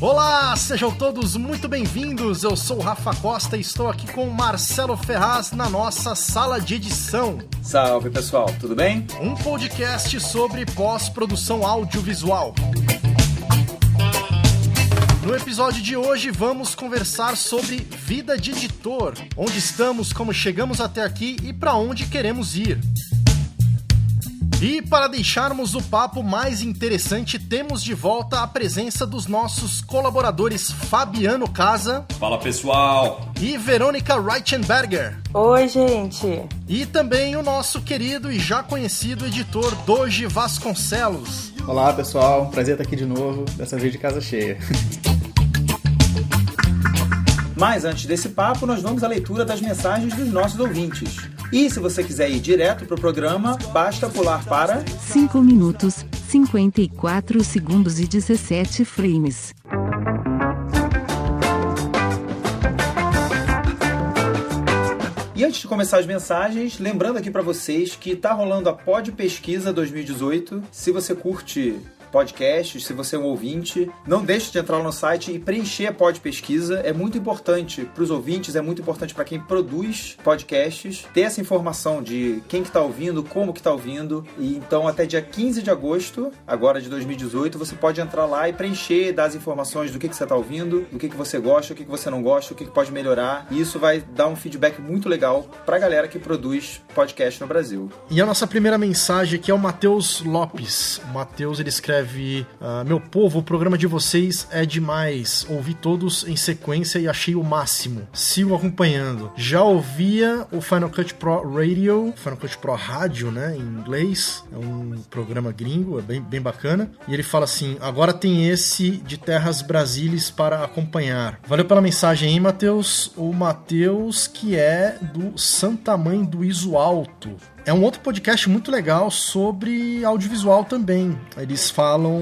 Olá, sejam todos muito bem-vindos. Eu sou o Rafa Costa e estou aqui com o Marcelo Ferraz na nossa sala de edição. Salve, pessoal, tudo bem? Um podcast sobre pós-produção audiovisual. No episódio de hoje vamos conversar sobre vida de editor, onde estamos, como chegamos até aqui e para onde queremos ir. E para deixarmos o papo mais interessante, temos de volta a presença dos nossos colaboradores Fabiano Casa. Fala, pessoal! E Verônica Reichenberger. Oi, gente! E também o nosso querido e já conhecido editor Doge Vasconcelos. Olá, pessoal, prazer estar aqui de novo, dessa vez de casa cheia. Mas antes desse papo, nós vamos à leitura das mensagens dos nossos ouvintes. E se você quiser ir direto para o programa, basta pular para 5 minutos, 54 segundos e 17 frames. E antes de começar as mensagens, lembrando aqui para vocês que tá rolando a Pod Pesquisa 2018. Se você curte podcasts, se você é um ouvinte, não deixe de entrar lá no site e preencher a Pod Pesquisa. É muito importante para os ouvintes, é muito importante para quem produz podcasts, ter essa informação de quem que está ouvindo, como que está ouvindo. E então até dia 15 de agosto, agora de 2018, você pode entrar lá e preencher, dar as informações do que você está ouvindo, do que você gosta, o que você não gosta, o que pode melhorar. E isso vai dar um feedback muito legal para a galera que produz podcast no Brasil. E a nossa primeira mensagem aqui é o Matheus Lopes. O Matheus, ele escreve: meu povo, o programa de vocês é demais. Ouvi todos em sequência e achei o máximo. Sigo acompanhando. Já ouvia o Final Cut Pro Radio, Final Cut Pro Rádio, né, em inglês. É um programa gringo, é bem bacana. E ele fala assim: agora tem esse de Terras Brasílias para acompanhar. Valeu pela mensagem aí, Matheus. O Matheus, que é do Santa Mãe do Iso Alto. É um outro podcast muito legal sobre audiovisual também. Eles falam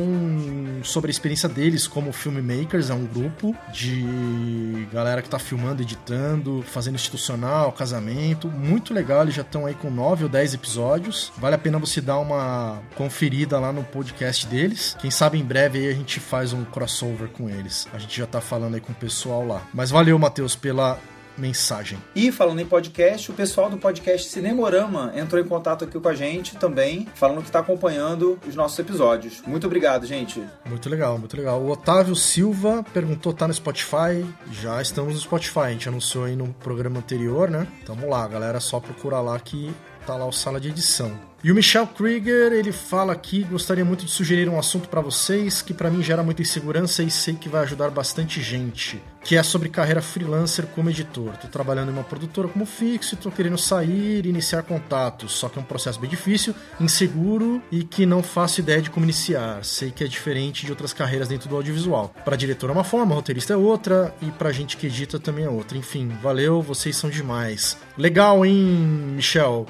sobre a experiência deles como filmmakers, é um grupo de galera que tá filmando, editando, fazendo institucional, casamento. Muito legal, eles já estão aí com 9 ou 10 episódios. Vale a pena você dar uma conferida lá no podcast deles. Quem sabe em breve aí a gente faz um crossover com eles. A gente já tá falando aí com o pessoal lá. Mas valeu, Matheus, pela mensagem. E falando em podcast, o pessoal do podcast Cinemorama entrou em contato aqui com a gente também, falando que está acompanhando os nossos episódios. Muito obrigado, gente. Muito legal, muito legal. O Otávio Silva perguntou, tá no Spotify? Já estamos no Spotify, a gente anunciou aí no programa anterior, né? Tamo lá, galera, só procurar lá que tá lá o Sala de Edição. E o Michel Krieger, ele fala aqui: gostaria muito de sugerir um assunto para vocês que para mim gera muita insegurança e sei que vai ajudar bastante gente, que é sobre carreira freelancer como editor. Tô trabalhando em uma produtora como fixo e tô querendo sair e iniciar contatos, só que é um processo bem difícil, inseguro e que não faço ideia de como iniciar. Sei que é diferente de outras carreiras dentro do audiovisual. Para diretor é uma forma, roteirista é outra e pra gente que edita também é outra. Enfim, valeu, vocês são demais. Legal, hein, Michel?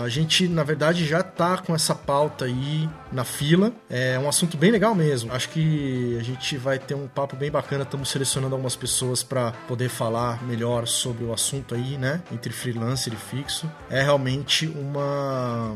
A gente, na verdade, já tá com essa pauta aí na fila. É um assunto bem legal mesmo. Acho que a gente vai ter um papo bem bacana. Estamos selecionando algumas pessoas para poder falar melhor sobre o assunto aí, né? Entre freelancer e fixo. É realmente uma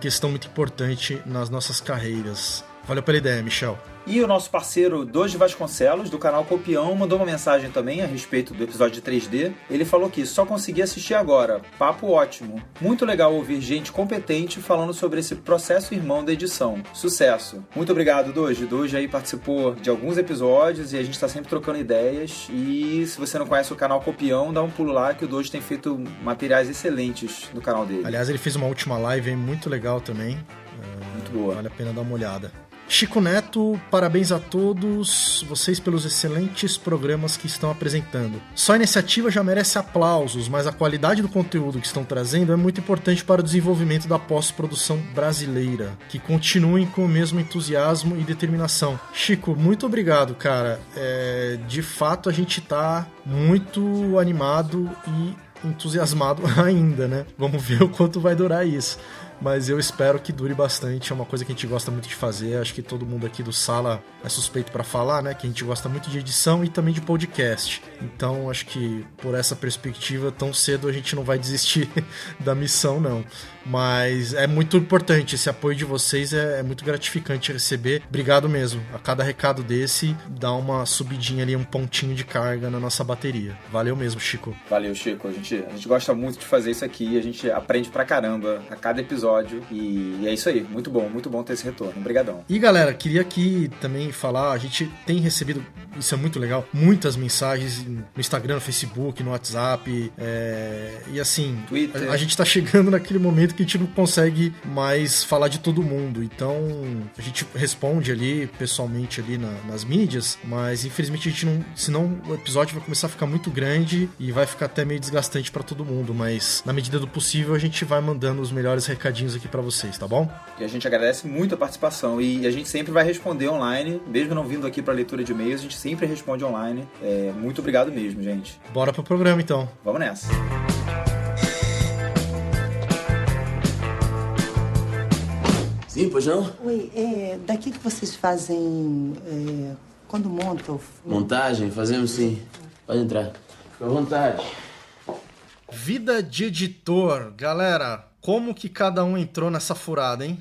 questão muito importante nas nossas carreiras. Valeu pela ideia, Michel. E o nosso parceiro Doge Vasconcelos, do canal Copião, mandou uma mensagem também a respeito do episódio de 3D. Ele falou que só consegui assistir agora. Papo ótimo. Muito legal ouvir gente competente falando sobre esse processo irmão da edição. Sucesso. Muito obrigado, Doge. Doge aí participou de alguns episódios e a gente está sempre trocando ideias. E se você não conhece o canal Copião, dá um pulo lá que o Doge tem feito materiais excelentes no canal dele. Aliás, ele fez uma última live aí muito legal também. Muito boa. Vale a pena dar uma olhada. Chico Neto, parabéns a todos vocês pelos excelentes programas que estão apresentando. Só a iniciativa já merece aplausos, mas a qualidade do conteúdo que estão trazendo é muito importante para o desenvolvimento da pós-produção brasileira. Que continuem com o mesmo entusiasmo e determinação. Chico, muito obrigado, cara. De fato, a gente tá muito animado e entusiasmado ainda, né? Vamos ver o quanto vai durar isso. mas eu espero que dure bastante. É uma coisa que a gente gosta muito de fazer. Acho que todo mundo aqui do Sala é suspeito pra falar, né? Que a gente gosta muito de edição e também de podcast. Então, acho que por essa perspectiva, tão cedo a gente não vai desistir da missão, não. Mas é muito importante, esse apoio de vocês é muito gratificante receber. Obrigado mesmo. A cada recado desse, dá uma subidinha ali, um pontinho de carga na nossa bateria. Valeu mesmo, Chico. Valeu, Chico. A gente gosta muito de fazer isso aqui, a gente aprende pra caramba a cada episódio e é isso aí. Muito bom ter esse retorno. Obrigadão. E galera, queria aqui também falar, a gente tem recebido, isso é muito legal, muitas mensagens no Instagram, no Facebook, no WhatsApp, e assim, Twitter. A gente tá chegando naquele momento que a gente não consegue mais falar de todo mundo, então a gente responde ali pessoalmente ali nas mídias, mas infelizmente a gente não, senão o episódio vai começar a ficar muito grande e vai ficar até meio desgastante pra todo mundo, mas na medida do possível a gente vai mandando os melhores recadinhos aqui pra vocês, tá bom? E a gente agradece muito a participação e a gente sempre vai responder online, mesmo não vindo aqui pra leitura de e-mails, a gente sempre responde online. Muito obrigado mesmo, gente. Bora pro programa então. Vamos nessa. Sim, pois não? Oi, daqui que vocês fazem quando montam? Montagem? Fazemos sim. Pode entrar. Fica à vontade. Vida de editor. Galera, como que cada um entrou nessa furada, hein?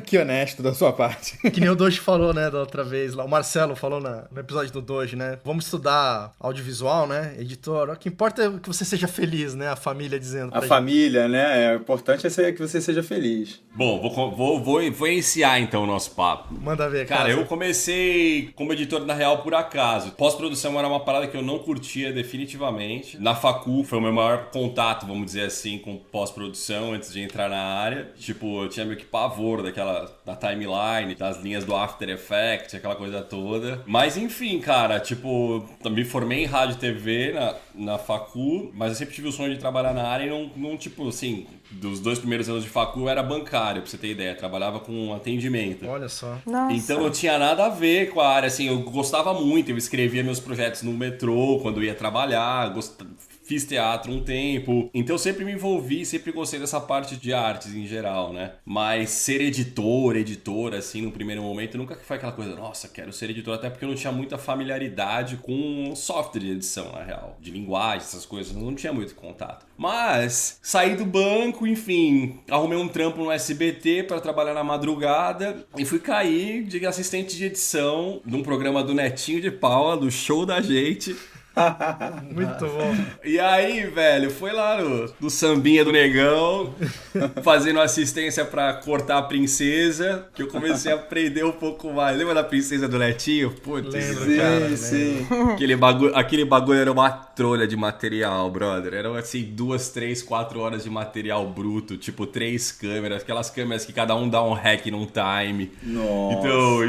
Que honesto da sua parte. Que nem o Doji falou, né, da outra vez lá. O Marcelo falou no episódio do Doji, né? Vamos estudar audiovisual, né? Editor. O que importa é que você seja feliz, né? A família dizendo. A família, né? O importante é que você seja feliz. Bom, vou iniciar então o nosso papo. Manda ver, cara. Eu comecei como editor na real por acaso. Pós-produção era uma parada que eu não curtia definitivamente. Na facu foi o meu maior contato, vamos dizer assim, com pós-produção antes de entrar na área. Tipo, eu tinha meio que pavor da timeline, das linhas do After Effects, aquela coisa toda. Mas enfim, cara, tipo, me formei em rádio e TV na facu, mas eu sempre tive o sonho de trabalhar na área e não tipo assim, dos 2 primeiros anos de facu eu era bancário, pra você ter ideia, trabalhava com atendimento. Olha só. Nossa. Então não tinha nada a ver com a área, assim, eu gostava muito, eu escrevia meus projetos no metrô quando eu ia trabalhar, fiz teatro um tempo, então eu sempre me envolvi, sempre gostei dessa parte de artes em geral, né? Mas ser editor, assim, no primeiro momento, nunca foi aquela coisa, nossa, quero ser editor, até porque eu não tinha muita familiaridade com software de edição, na real, de linguagem, essas coisas, eu não tinha muito contato. Mas saí do banco, enfim, arrumei um trampo no SBT para trabalhar na madrugada e fui cair de assistente de edição num programa do Netinho de Paula, do Show da Gente. Muito bom. E aí, velho, foi lá no sambinha do Negão, fazendo assistência pra cortar a princesa, que eu comecei a aprender um pouco mais. Lembra da princesa do Netinho? Putz, Lembro, cara. Sim. Aquele bagulho era uma trolha de material, brother. Eram assim 2, 3, 4 horas de material bruto, tipo 3 câmeras, aquelas câmeras que cada um dá um hack num time. Nossa. Então,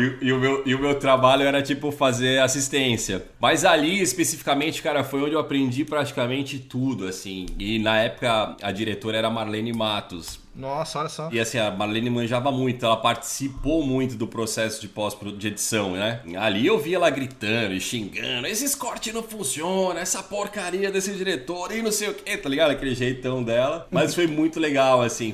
e o meu trabalho era tipo fazer assistência. Mas ali, especificamente, cara, foi onde eu aprendi praticamente tudo, assim. E na época a diretora era Marlene Matos. Nossa, olha só. E assim, a Marlene manjava muito, ela participou muito do processo de edição, né? Ali eu via ela gritando e xingando, esses cortes não funcionam, essa porcaria desse diretor e não sei o que, tá ligado? Aquele jeitão dela. Mas foi muito legal, assim,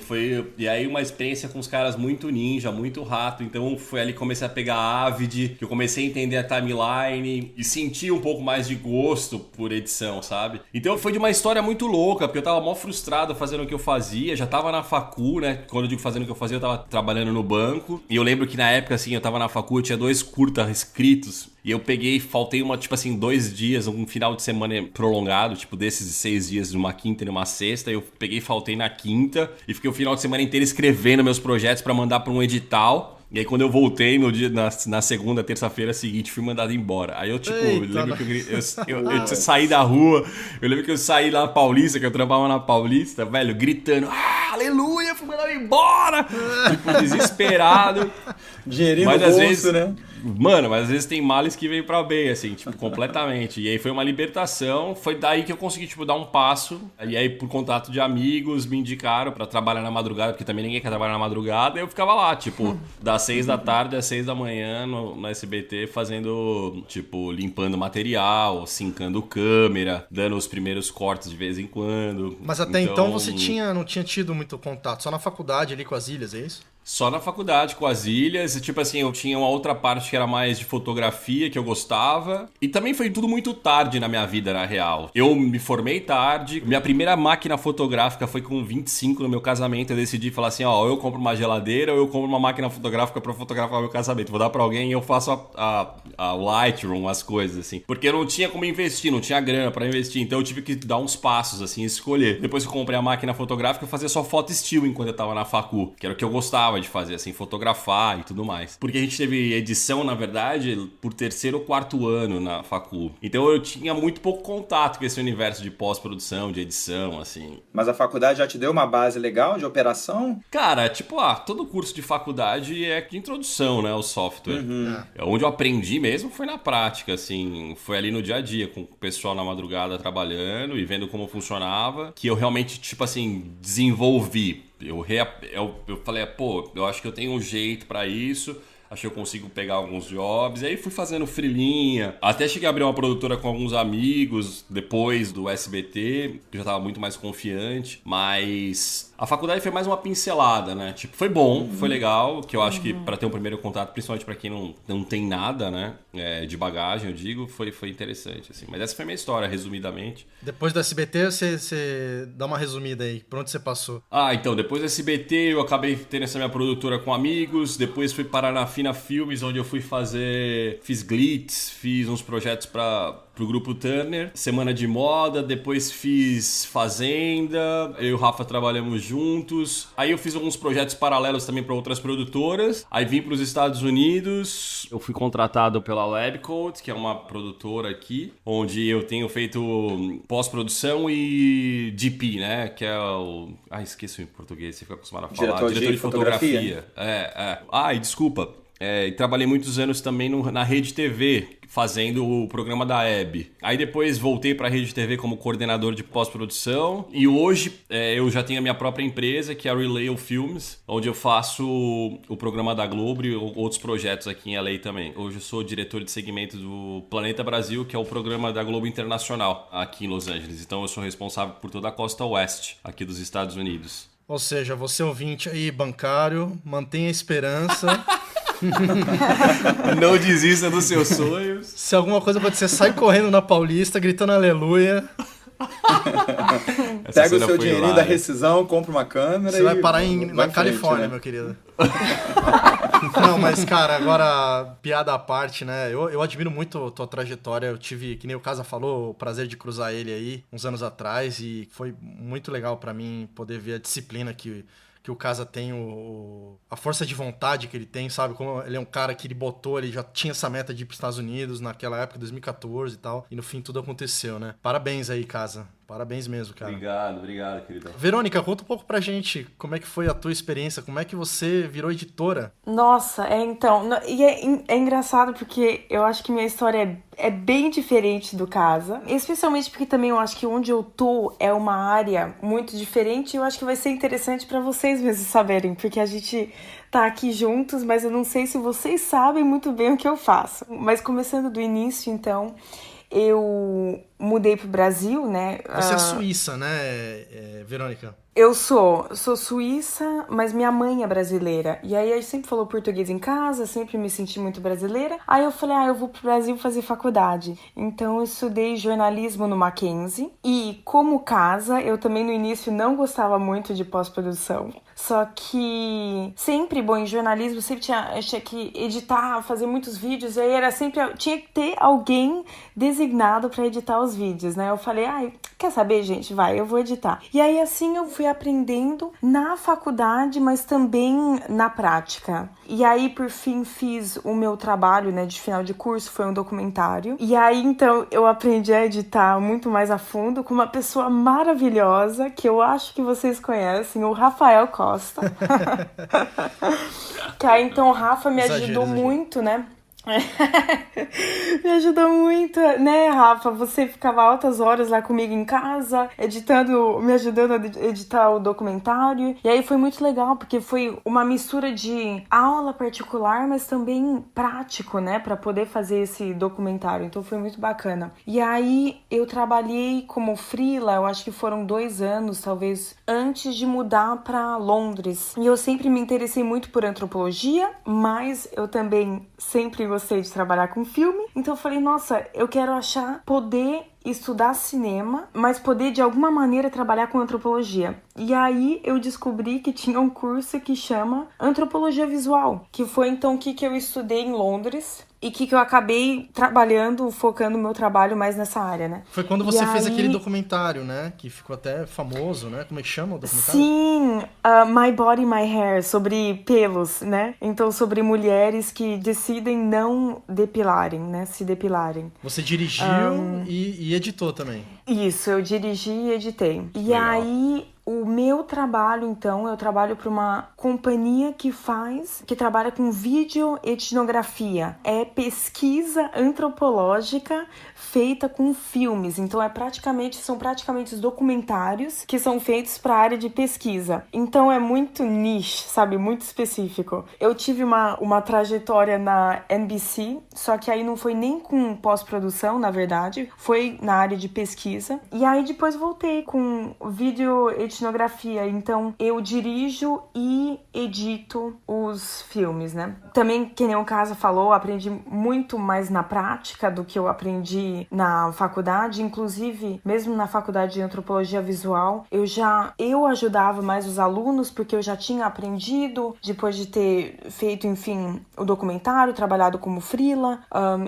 e aí uma experiência com os caras muito ninja, muito rato, então foi ali que comecei a pegar a Avid, que eu comecei a entender a timeline e sentir um pouco mais de gosto por edição, sabe? Então foi de uma história muito louca, porque eu tava mó frustrado fazendo o que eu fazia, já tava na facu, né? Quando eu digo fazendo o que eu fazia, eu tava trabalhando no banco. E eu lembro que na época, assim, eu tava na facu, eu tinha 2 curtas escritos. E eu faltei 2 dias, um final de semana prolongado, tipo desses 6 dias, numa quinta e numa sexta. Eu faltei na quinta e fiquei o final de semana inteiro escrevendo meus projetos pra mandar pra um edital. E aí quando eu voltei no dia, na segunda, terça-feira seguinte, fui mandado embora. Aí eu, tipo, lembro que eu saí da rua, eu lembro que eu saí lá na Paulista, que eu trabalhava na Paulista, velho, gritando, aleluia, fui mandado embora! Tipo, desesperado. Dinheirinho no bolso, né? Mano, mas às vezes tem males que vêm pra bem, assim, tipo, completamente. E aí foi uma libertação, foi daí que eu consegui, tipo, dar um passo. E aí, por contato de amigos, me indicaram pra trabalhar na madrugada, porque também ninguém quer trabalhar na madrugada. E eu ficava lá, tipo, das 6 da tarde às 6 da manhã no SBT, fazendo, tipo, limpando material, sincando câmera, dando os primeiros cortes de vez em quando. Mas até então você não tinha tido muito contato, só na faculdade ali com as ilhas, é isso? Só na faculdade, com as ilhas, e tipo assim, eu tinha uma outra parte que era mais de fotografia, que eu gostava. E também foi tudo muito tarde na minha vida, na real. Eu me formei tarde, minha primeira máquina fotográfica foi com 25 no meu casamento. Eu decidi falar assim, ó, ou eu compro uma geladeira ou eu compro uma máquina fotográfica pra fotografar meu casamento. Vou dar pra alguém e eu faço a Lightroom, as coisas, assim. Porque eu não tinha como investir, não tinha grana pra investir. Então eu tive que dar uns passos, assim, escolher. Depois que eu comprei a máquina fotográfica, eu fazia só foto still enquanto eu tava na facu, que era o que eu gostava de fazer, assim, fotografar e tudo mais. Porque a gente teve edição, na verdade, por terceiro ou quarto ano na facu. Então eu tinha muito pouco contato com esse universo de pós-produção, de edição, assim. Mas a faculdade já te deu uma base legal de operação? Cara, tipo, todo curso de faculdade é de introdução, né, ao software. Onde eu aprendi mesmo foi na prática, assim, foi ali no dia a dia, com o pessoal na madrugada trabalhando e vendo como funcionava, que eu realmente, tipo assim, desenvolvi. Eu falei, pô, eu acho que eu tenho um jeito pra isso, acho que eu consigo pegar alguns jobs. E aí fui fazendo freelinha, até cheguei a abrir uma produtora com alguns amigos depois do SBT, que eu já tava muito mais confiante, mas a faculdade foi mais uma pincelada, né? Tipo, foi bom, foi legal, que eu acho que pra ter um primeiro contato, principalmente pra quem não tem nada, né, de bagagem, eu digo, foi interessante, assim. Mas essa foi a minha história, resumidamente. Depois do SBT, você dá uma resumida aí, por onde você passou? Então, depois do SBT eu acabei tendo essa minha produtora com amigos, depois fui parar na Fina Filmes, onde eu fiz glitz, fiz uns projetos pro Grupo Turner, Semana de Moda, depois fiz Fazenda, eu e o Rafa trabalhamos juntos. Aí eu fiz alguns projetos paralelos também para outras produtoras. Aí vim para os Estados Unidos, eu fui contratado pela Labcoat, que é uma produtora aqui, onde eu tenho feito pós-produção e DP, né, que é o... esqueci em português, você fica acostumado a falar. Diretor de fotografia. E desculpa. E trabalhei muitos anos também na Rede TV, fazendo o programa da Hebe. Aí depois voltei para a Rede TV como coordenador de pós-produção. E hoje eu já tenho a minha própria empresa, que é a Relay Films, onde eu faço o programa da Globo e outros projetos aqui em LA também. Hoje eu sou diretor de segmento do Planeta Brasil, que é o programa da Globo Internacional aqui em Los Angeles. Então eu sou responsável por toda a costa oeste aqui dos Estados Unidos. Ou seja, você ouvinte aí, bancário, mantenha a esperança... Não desista dos seus sonhos. Se alguma coisa acontecer, sai correndo na Paulista, gritando aleluia. Pega o seu dinheirinho da rescisão, compra uma câmera. Você vai parar na Califórnia, né? Meu querido. Não, mas cara, agora piada à parte, né? Eu admiro muito a tua trajetória. Eu tive, que nem o Casa falou, o prazer de cruzar ele aí uns anos atrás, e foi muito legal pra mim poder ver a disciplina que o Casa tem, a força de vontade que ele tem, sabe? Como ele é um cara que ele já tinha essa meta de ir para os Estados Unidos naquela época, 2014 e tal, e no fim tudo aconteceu, né? Parabéns aí, Casa. Parabéns mesmo, cara. Obrigado, querido. Verônica, conta um pouco pra gente como é que foi a tua experiência, como é que você virou editora? Nossa, então, e é engraçado porque eu acho que minha história é bem diferente do Casa, especialmente porque também eu acho que onde eu tô é uma área muito diferente, e eu acho que vai ser interessante pra vocês mesmos saberem, porque a gente tá aqui juntos, mas eu não sei se vocês sabem muito bem o que eu faço. Mas começando do início, então, eu mudei pro Brasil, né? Você é suíça, né, Verônica? Eu sou suíça, mas minha mãe é brasileira. E aí a gente sempre falou português em casa, sempre me senti muito brasileira. Aí eu falei, eu vou pro Brasil fazer faculdade. Então eu estudei jornalismo no Mackenzie. E como Casa, eu também no início não gostava muito de pós-produção. Só que sempre, em jornalismo, sempre tinha que editar, fazer muitos vídeos. E aí era sempre, tinha que ter alguém designado para editar os vídeos, né? Eu falei, quer saber, gente? Eu vou editar. E aí assim eu fui aprendendo na faculdade, mas também na prática. E aí, por fim, fiz o meu trabalho, né, de final de curso, foi um documentário. E aí, então, eu aprendi a editar muito mais a fundo com uma pessoa maravilhosa, que eu acho que vocês conhecem, o Rafael Costa. Que aí, então, o Rafa me ajudou muito, né, Me ajudou muito, né, Rafa? Você ficava altas horas lá comigo em casa, me ajudando a editar o documentário. E aí foi muito legal, porque foi uma mistura de aula particular, mas também prático, né, pra poder fazer esse documentário. Então foi muito bacana. E aí eu trabalhei como freela, eu acho que foram 2 anos, talvez, antes de mudar pra Londres. E eu sempre me interessei muito por antropologia, mas eu também sempre gostei de trabalhar com filme. Então eu falei, nossa, eu quero poder estudar cinema, mas poder de alguma maneira trabalhar com antropologia. E aí eu descobri que tinha um curso que chama Antropologia Visual, que foi então o que eu estudei em Londres e que eu acabei trabalhando, focando o meu trabalho mais nessa área, né? Foi quando você fez aquele documentário, né? Que ficou até famoso, né? Como é que chama o documentário? Sim, My Body, My Hair, sobre pelos, né? Então, sobre mulheres que decidem não depilarem, né? Se depilarem. Você dirigiu e editou também. Isso, eu dirigi e editei. E Legal. aí, o meu trabalho, então, eu trabalho para uma companhia que trabalha com videoetnografia. É pesquisa antropológica feita com filmes. Então, são praticamente os documentários que são feitos para a área de pesquisa. Então, é muito niche, sabe? Muito específico. Eu tive uma trajetória na NBC, só que aí não foi nem com pós-produção, na verdade. Foi na área de pesquisa. E aí, depois voltei com videoetnografia. Então, eu dirijo e edito os filmes, né? Também, que nem o Casa falou, aprendi muito mais na prática do que eu aprendi na faculdade. Inclusive, mesmo na faculdade de antropologia visual, eu ajudava mais os alunos, porque eu já tinha aprendido, depois de ter feito, enfim, o documentário, trabalhado como freela.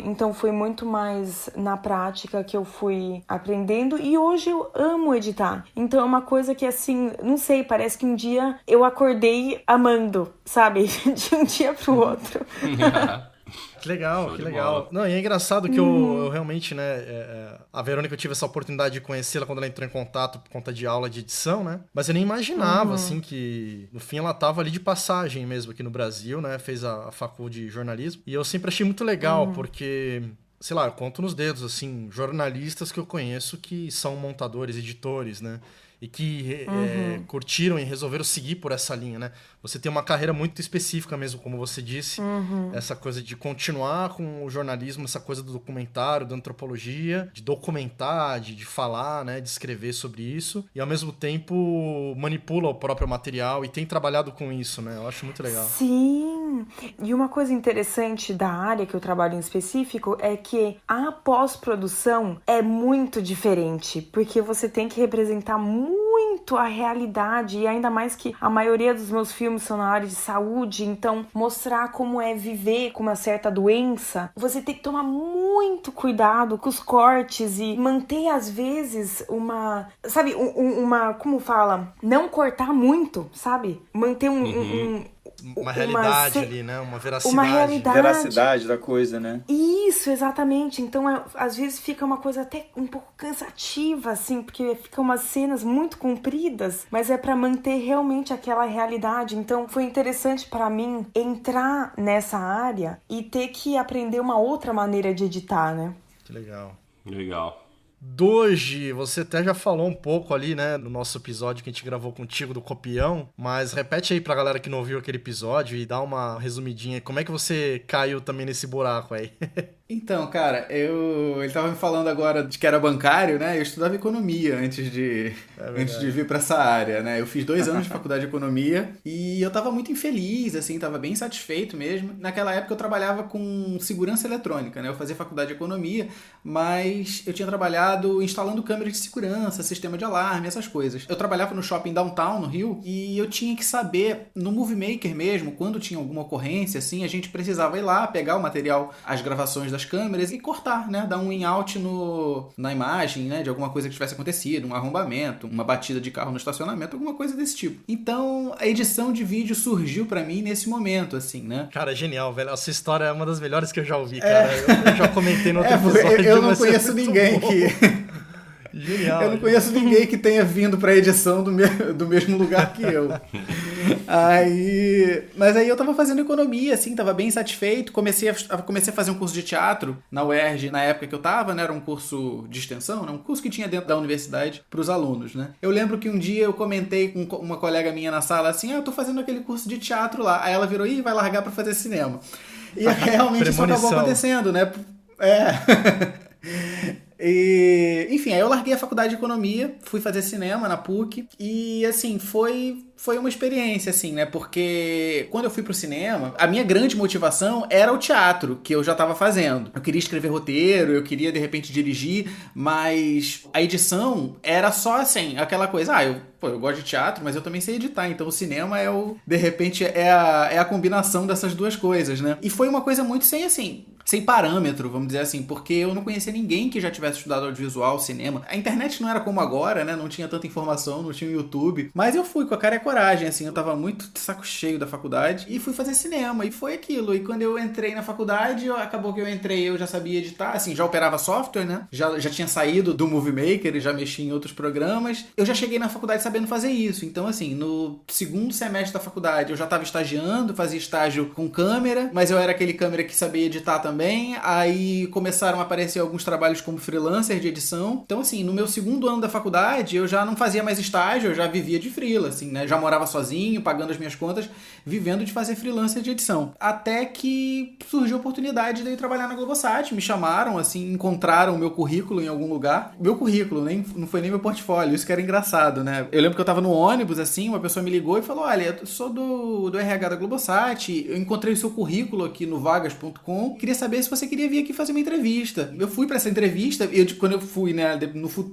Então, foi muito mais na prática que eu fui aprendendo. E hoje eu amo editar. Então, é uma coisa que, assim, não sei, parece que um dia eu acordei amando, sabe? De um dia pro outro. Que legal, Show que de legal. bola. Não, e é engraçado que eu realmente, né, a Verônica, eu tive essa oportunidade de conhecê-la quando ela entrou em contato por conta de aula de edição, né? Mas eu nem imaginava, assim, que no fim ela tava ali de passagem mesmo aqui no Brasil, né? Fez a faculdade de jornalismo. E eu sempre achei muito legal, porque... sei lá, eu conto nos dedos, assim, jornalistas que eu conheço que são montadores, editores, né? E que curtiram e resolveram seguir por essa linha, né? Você tem uma carreira muito específica mesmo, como você disse. Essa coisa de continuar com o jornalismo, essa coisa do documentário, da antropologia, de documentar, de falar, né? De escrever sobre isso. E, ao mesmo tempo, manipula o próprio material e tem trabalhado com isso, né? Eu acho muito legal. Sim! E uma coisa interessante da área que eu trabalho em específico é que a pós-produção é muito diferente, porque você tem que representar muito a realidade, e ainda mais que a maioria dos meus filmes são na área de saúde, então mostrar como é viver com uma certa doença, você tem que tomar muito cuidado com os cortes e manter às vezes sabe, como fala? Não cortar muito, sabe? Manter uma realidade ali, né? Uma veracidade. Uma realidade. Veracidade da coisa, né? Isso, exatamente. Então, às vezes fica uma coisa até um pouco cansativa, assim, porque ficam umas cenas muito compridas, mas é pra manter realmente aquela realidade. Então, foi interessante pra mim entrar nessa área e ter que aprender uma outra maneira de editar, né? Que legal. Legal. Doji, você até já falou um pouco ali, né, no nosso episódio que a gente gravou contigo do Copião, mas repete aí pra galera que não ouviu aquele episódio e dá uma resumidinha. Como é que você caiu também nesse buraco aí? Então, cara, ele tava me falando agora de que era bancário, né? Eu estudava economia antes de vir pra essa área, né? Eu fiz 2 anos de faculdade de economia e eu tava muito infeliz, assim, tava bem satisfeito mesmo. Naquela época eu trabalhava com segurança eletrônica, né? Eu fazia faculdade de economia, mas eu tinha trabalhado instalando câmeras de segurança, sistema de alarme, essas coisas. Eu trabalhava no shopping downtown, no Rio, e eu tinha que saber, no Movie Maker mesmo, quando tinha alguma ocorrência, assim, a gente precisava ir lá, pegar o material, as gravações das câmeras e cortar, né? Dar um in-out na imagem, né? De alguma coisa que tivesse acontecido, um arrombamento, uma batida de carro no estacionamento, alguma coisa desse tipo. Então, a edição de vídeo surgiu pra mim nesse momento, assim, né? Cara, genial, velho. Essa história é uma das melhores que eu já ouvi, cara. Eu já comentei no outro episódio. Eu não conheço ninguém que... Genial. Eu não conheço ninguém que tenha vindo pra edição do mesmo lugar que eu. Mas aí eu tava fazendo economia, assim, tava bem satisfeito. Comecei a fazer um curso de teatro na UERJ, na época que eu tava, né? Era um curso de extensão, né? Um curso que tinha dentro da universidade pros alunos, né? Eu lembro que um dia eu comentei com uma colega minha na sala assim, eu tô fazendo aquele curso de teatro lá. Aí ela virou, vai largar pra fazer cinema. E realmente isso acabou acontecendo, né? E, enfim, aí eu larguei a faculdade de economia, fui fazer cinema na PUC e, assim, foi uma experiência, assim, né? Porque quando eu fui pro cinema, a minha grande motivação era o teatro, que eu já tava fazendo. Eu queria escrever roteiro, eu queria, de repente, dirigir, mas a edição era só, assim, aquela coisa, eu gosto de teatro, mas eu também sei editar, então o cinema de repente, é a combinação dessas duas coisas, né? E foi uma coisa muito sem parâmetro, vamos dizer assim, porque eu não conhecia ninguém que já tivesse estudado audiovisual, cinema. A internet não era como agora, né? Não tinha tanta informação, não tinha o YouTube. Mas eu fui com a cara e a coragem, assim, eu tava muito de saco cheio da faculdade e fui fazer cinema, e foi aquilo. E quando eu entrei na faculdade, acabou que eu já sabia editar, assim, já operava software, né? Já tinha saído do Movie Maker e já mexia em outros programas. Eu já cheguei na faculdade sabendo fazer isso. Então, assim, no segundo semestre da faculdade, eu já tava estagiando, fazia estágio com câmera, mas eu era aquele câmera que sabia editar também. Aí começaram a aparecer alguns trabalhos como freelancer de edição. Então, assim, no meu segundo ano da faculdade, eu já não fazia mais estágio, eu já vivia de freela, assim, né? Já morava sozinho, pagando as minhas contas, vivendo de fazer freelancer de edição. Até que surgiu a oportunidade de eu trabalhar na Globosat. Me chamaram, assim, encontraram o meu currículo em algum lugar. Meu currículo, não foi nem meu portfólio, isso que era engraçado, né? Eu lembro que eu tava no ônibus, assim, uma pessoa me ligou e falou, olha, eu sou do RH da Globosat, eu encontrei o seu currículo aqui no vagas.com, queria saber se você queria vir aqui fazer uma entrevista. Eu fui pra essa entrevista, quando eu fui, né,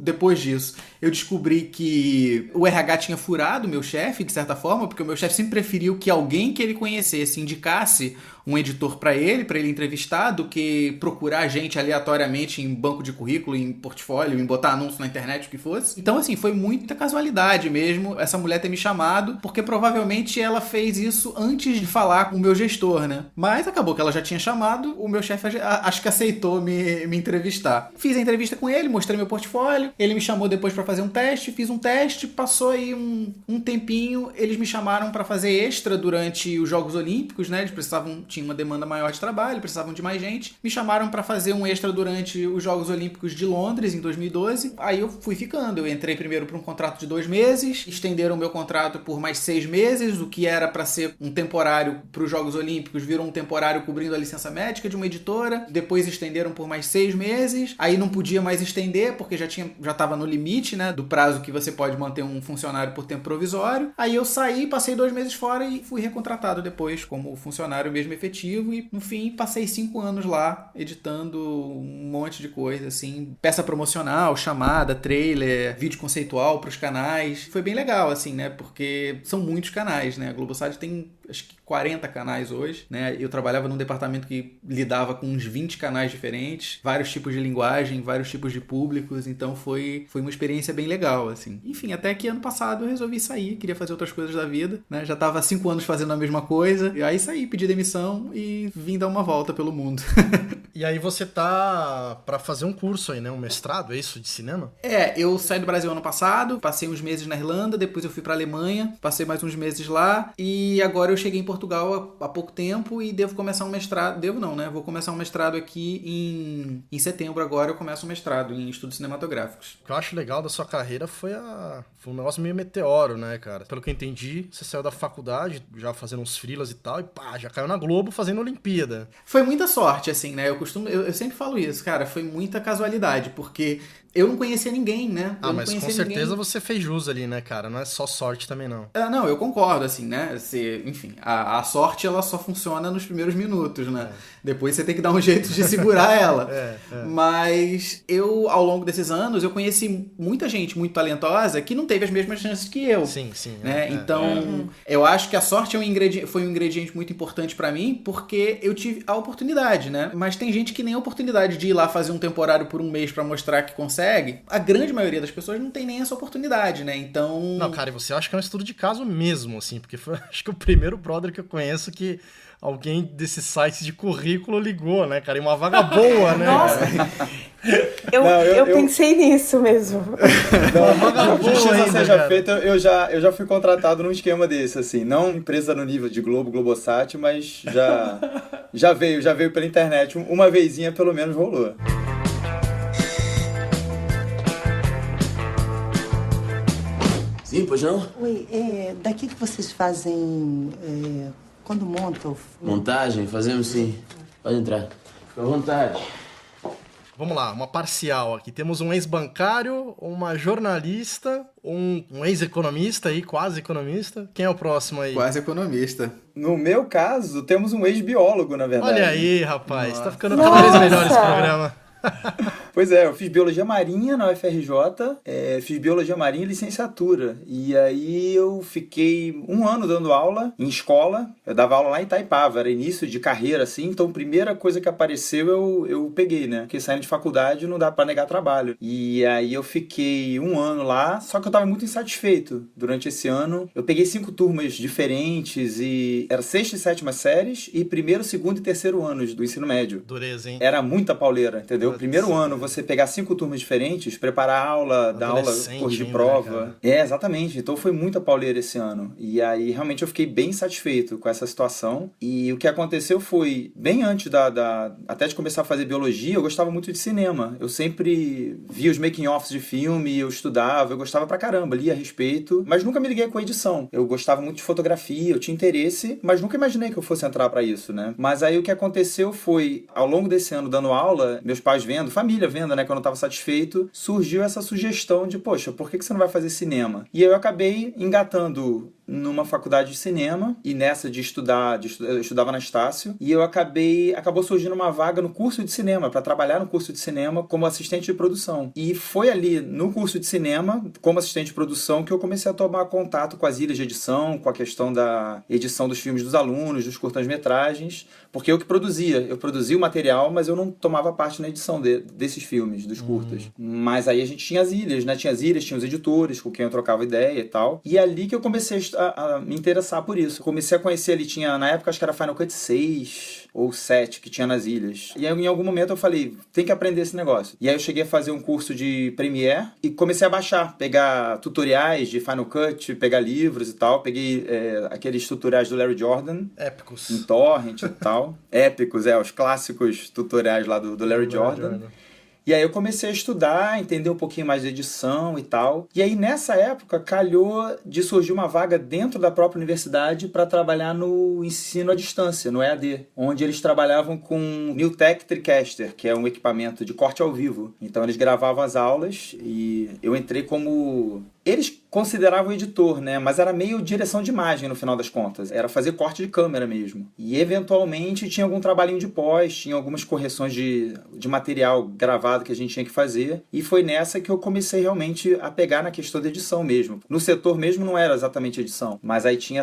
depois disso, eu descobri que o RH tinha furado o meu chefe, de certa forma, porque o meu chefe sempre preferiu que alguém que ele conhecesse indicasse um editor para ele entrevistar, do que procurar gente aleatoriamente em banco de currículo, em portfólio, em botar anúncio na internet, o que fosse. Então, assim, foi muita casualidade mesmo essa mulher ter me chamado, porque provavelmente ela fez isso antes de falar com o meu gestor, né? Mas acabou que ela já tinha chamado, o meu chefe acho que aceitou me entrevistar. Fiz a entrevista com ele, mostrei meu portfólio, ele me chamou depois para fazer um teste, fiz um teste, passou aí um tempinho, eles me chamaram para fazer extra durante os Jogos Olímpicos, né? Eles tinha uma demanda maior de trabalho, precisavam de mais gente. Me chamaram para fazer um extra durante os Jogos Olímpicos de Londres, em 2012. Aí eu fui ficando. Eu entrei primeiro para um contrato de 2 meses, estenderam o meu contrato por mais 6 meses, o que era para ser um temporário para os Jogos Olímpicos, virou um temporário cobrindo a licença médica de uma editora. Depois estenderam por mais 6 meses. Aí não podia mais estender, porque já estava no limite, né, do prazo que você pode manter um funcionário por tempo provisório. Aí eu saí, passei 2 meses fora e fui recontratado depois como funcionário mesmo efetivo, e no fim passei 5 anos lá editando um monte de coisa, assim, peça promocional, chamada, trailer, vídeo conceitual para os canais. Foi bem legal, assim, né, porque são muitos canais, né, a Globosat tem acho que 40 canais hoje, né? Eu trabalhava num departamento que lidava com uns 20 canais diferentes, vários tipos de linguagem, vários tipos de públicos, então foi uma experiência bem legal, assim. Enfim, até que ano passado eu resolvi sair, queria fazer outras coisas da vida, né? Já tava há 5 anos fazendo a mesma coisa, e aí saí, pedi demissão e vim dar uma volta pelo mundo. E aí você tá pra fazer um curso aí, né? Um mestrado, é isso, de cinema? Eu saí do Brasil ano passado, passei uns meses na Irlanda, depois eu fui pra Alemanha, passei mais uns meses lá, e agora eu cheguei em Portugal há pouco tempo e devo começar um mestrado. Devo não, né? Vou começar um mestrado aqui em setembro agora. Eu começo um mestrado em estudos cinematográficos. O que eu acho legal da sua carreira foi um negócio meio meteoro, né, cara? Pelo que eu entendi, você saiu da faculdade, já fazendo uns freelas e tal, e pá, já caiu na Globo fazendo Olimpíada. Foi muita sorte, assim, né? Eu sempre falo isso, cara. Foi muita casualidade, porque eu não conhecia ninguém, né? Mas com certeza você fez jus ali, né, cara? Não é só sorte também, não. Não, eu concordo, assim, né? Enfim, a sorte, ela só funciona nos primeiros minutos, né? Depois você tem que dar um jeito de segurar ela. Mas ao longo desses anos, eu conheci muita gente muito talentosa que não teve as mesmas chances que eu. Sim. Né? Então, eu acho que a sorte foi um ingrediente muito importante pra mim, porque eu tive a oportunidade, né? Mas tem gente que nem a oportunidade de ir lá fazer um temporário por um mês pra mostrar que consegue. A grande maioria das pessoas não tem nem essa oportunidade, né? Então... Não, cara, e você acha que é um estudo de caso mesmo, assim, porque foi, acho que o primeiro brother que eu conheço que alguém desses sites de currículo ligou, né, cara? E uma vaga boa, né? Nossa! Eu pensei nisso mesmo. Justiça seja feita, eu já fui contratado num esquema desse, assim. Não empresa no nível de Globo, Globosat, mas já veio pela internet. Uma vezinha pelo menos rolou. Sim, pois não? Oi, daqui que vocês fazem quando montam? Montagem, fazemos sim. Pode entrar. Fica à vontade. Vamos lá, uma parcial aqui. Temos um ex-bancário, uma jornalista, um ex-economista aí, quase economista. Quem é o próximo aí? Quase economista. No meu caso, temos um ex-biólogo, na verdade. Olha aí, rapaz. Nossa. Tá ficando cada vez melhor esse programa. Pois é, eu fiz Biologia Marinha na UFRJ, fiz Biologia Marinha e licenciatura. E aí eu fiquei um ano dando aula em escola. Eu dava aula lá em Itaipava, era início de carreira, assim. Então, a primeira coisa que apareceu eu peguei, né? Porque saindo de faculdade não dá pra negar trabalho. E aí eu fiquei um ano lá, só que eu tava muito insatisfeito. Durante esse ano, eu peguei 5 turmas diferentes e era 6ª e 7ª séries e 1º, 2º e 3º anos do ensino médio. Dureza, hein? Era muita pauleira, entendeu? Primeiro ano, você pegar 5 turmas diferentes, preparar aula, dar aula, corrigir ainda, prova. Né, exatamente. Então foi muita pauleira esse ano. E aí realmente eu fiquei bem satisfeito com essa situação. E o que aconteceu foi, bem antes até de começar a fazer biologia, eu gostava muito de cinema. Eu sempre via os making-offs de filme, eu estudava, eu gostava pra caramba, lia a respeito, mas nunca me liguei com a edição. Eu gostava muito de fotografia, eu tinha interesse, mas nunca imaginei que eu fosse entrar pra isso, né? Mas aí o que aconteceu foi, ao longo desse ano dando aula, meus pais vendo, família vendo, né, que eu não estava satisfeito, surgiu essa sugestão de, poxa, por que você não vai fazer cinema? E aí eu acabei engatando numa faculdade de cinema, e nessa de estudar, eu estudava na Estácio, e acabou surgindo uma vaga no curso de cinema, para trabalhar no curso de cinema como assistente de produção. E foi ali, no curso de cinema, como assistente de produção, que eu comecei a tomar contato com as ilhas de edição, com a questão da edição dos filmes dos alunos, dos curtas-metragens, porque eu que produzia. Eu produzia o material, mas eu não tomava parte na edição desses filmes, dos curtas. Mas aí a gente tinha as ilhas, né? Tinha as ilhas, tinha os editores, com quem eu trocava ideia e tal. E é ali que eu comecei a me interessar por isso. Comecei a conhecer ali, na época acho que era Final Cut 6 ou 7 que tinha nas ilhas. E aí em algum momento eu falei, tem que aprender esse negócio. E aí eu cheguei a fazer um curso de Premiere e comecei a baixar, pegar tutoriais de Final Cut, pegar livros e tal. Peguei aqueles tutoriais do Larry Jordan. Épicos. Em torrent e tal. Épicos, os clássicos tutoriais lá do Larry Jordan. E aí eu comecei a estudar, entender um pouquinho mais de edição e tal. E aí nessa época calhou de surgir uma vaga dentro da própria universidade para trabalhar no ensino à distância, no EAD, onde eles trabalhavam com Newtek TriCaster, que é um equipamento de corte ao vivo. Então eles gravavam as aulas e eu entrei como... Eles consideravam editor, né? Mas era meio direção de imagem no final das contas. Era fazer corte de câmera mesmo. E eventualmente tinha algum trabalhinho de pós, tinha algumas correções de material gravado que a gente tinha que fazer. E foi nessa que eu comecei realmente a pegar na questão da edição mesmo. No setor mesmo não era exatamente edição, mas aí tinha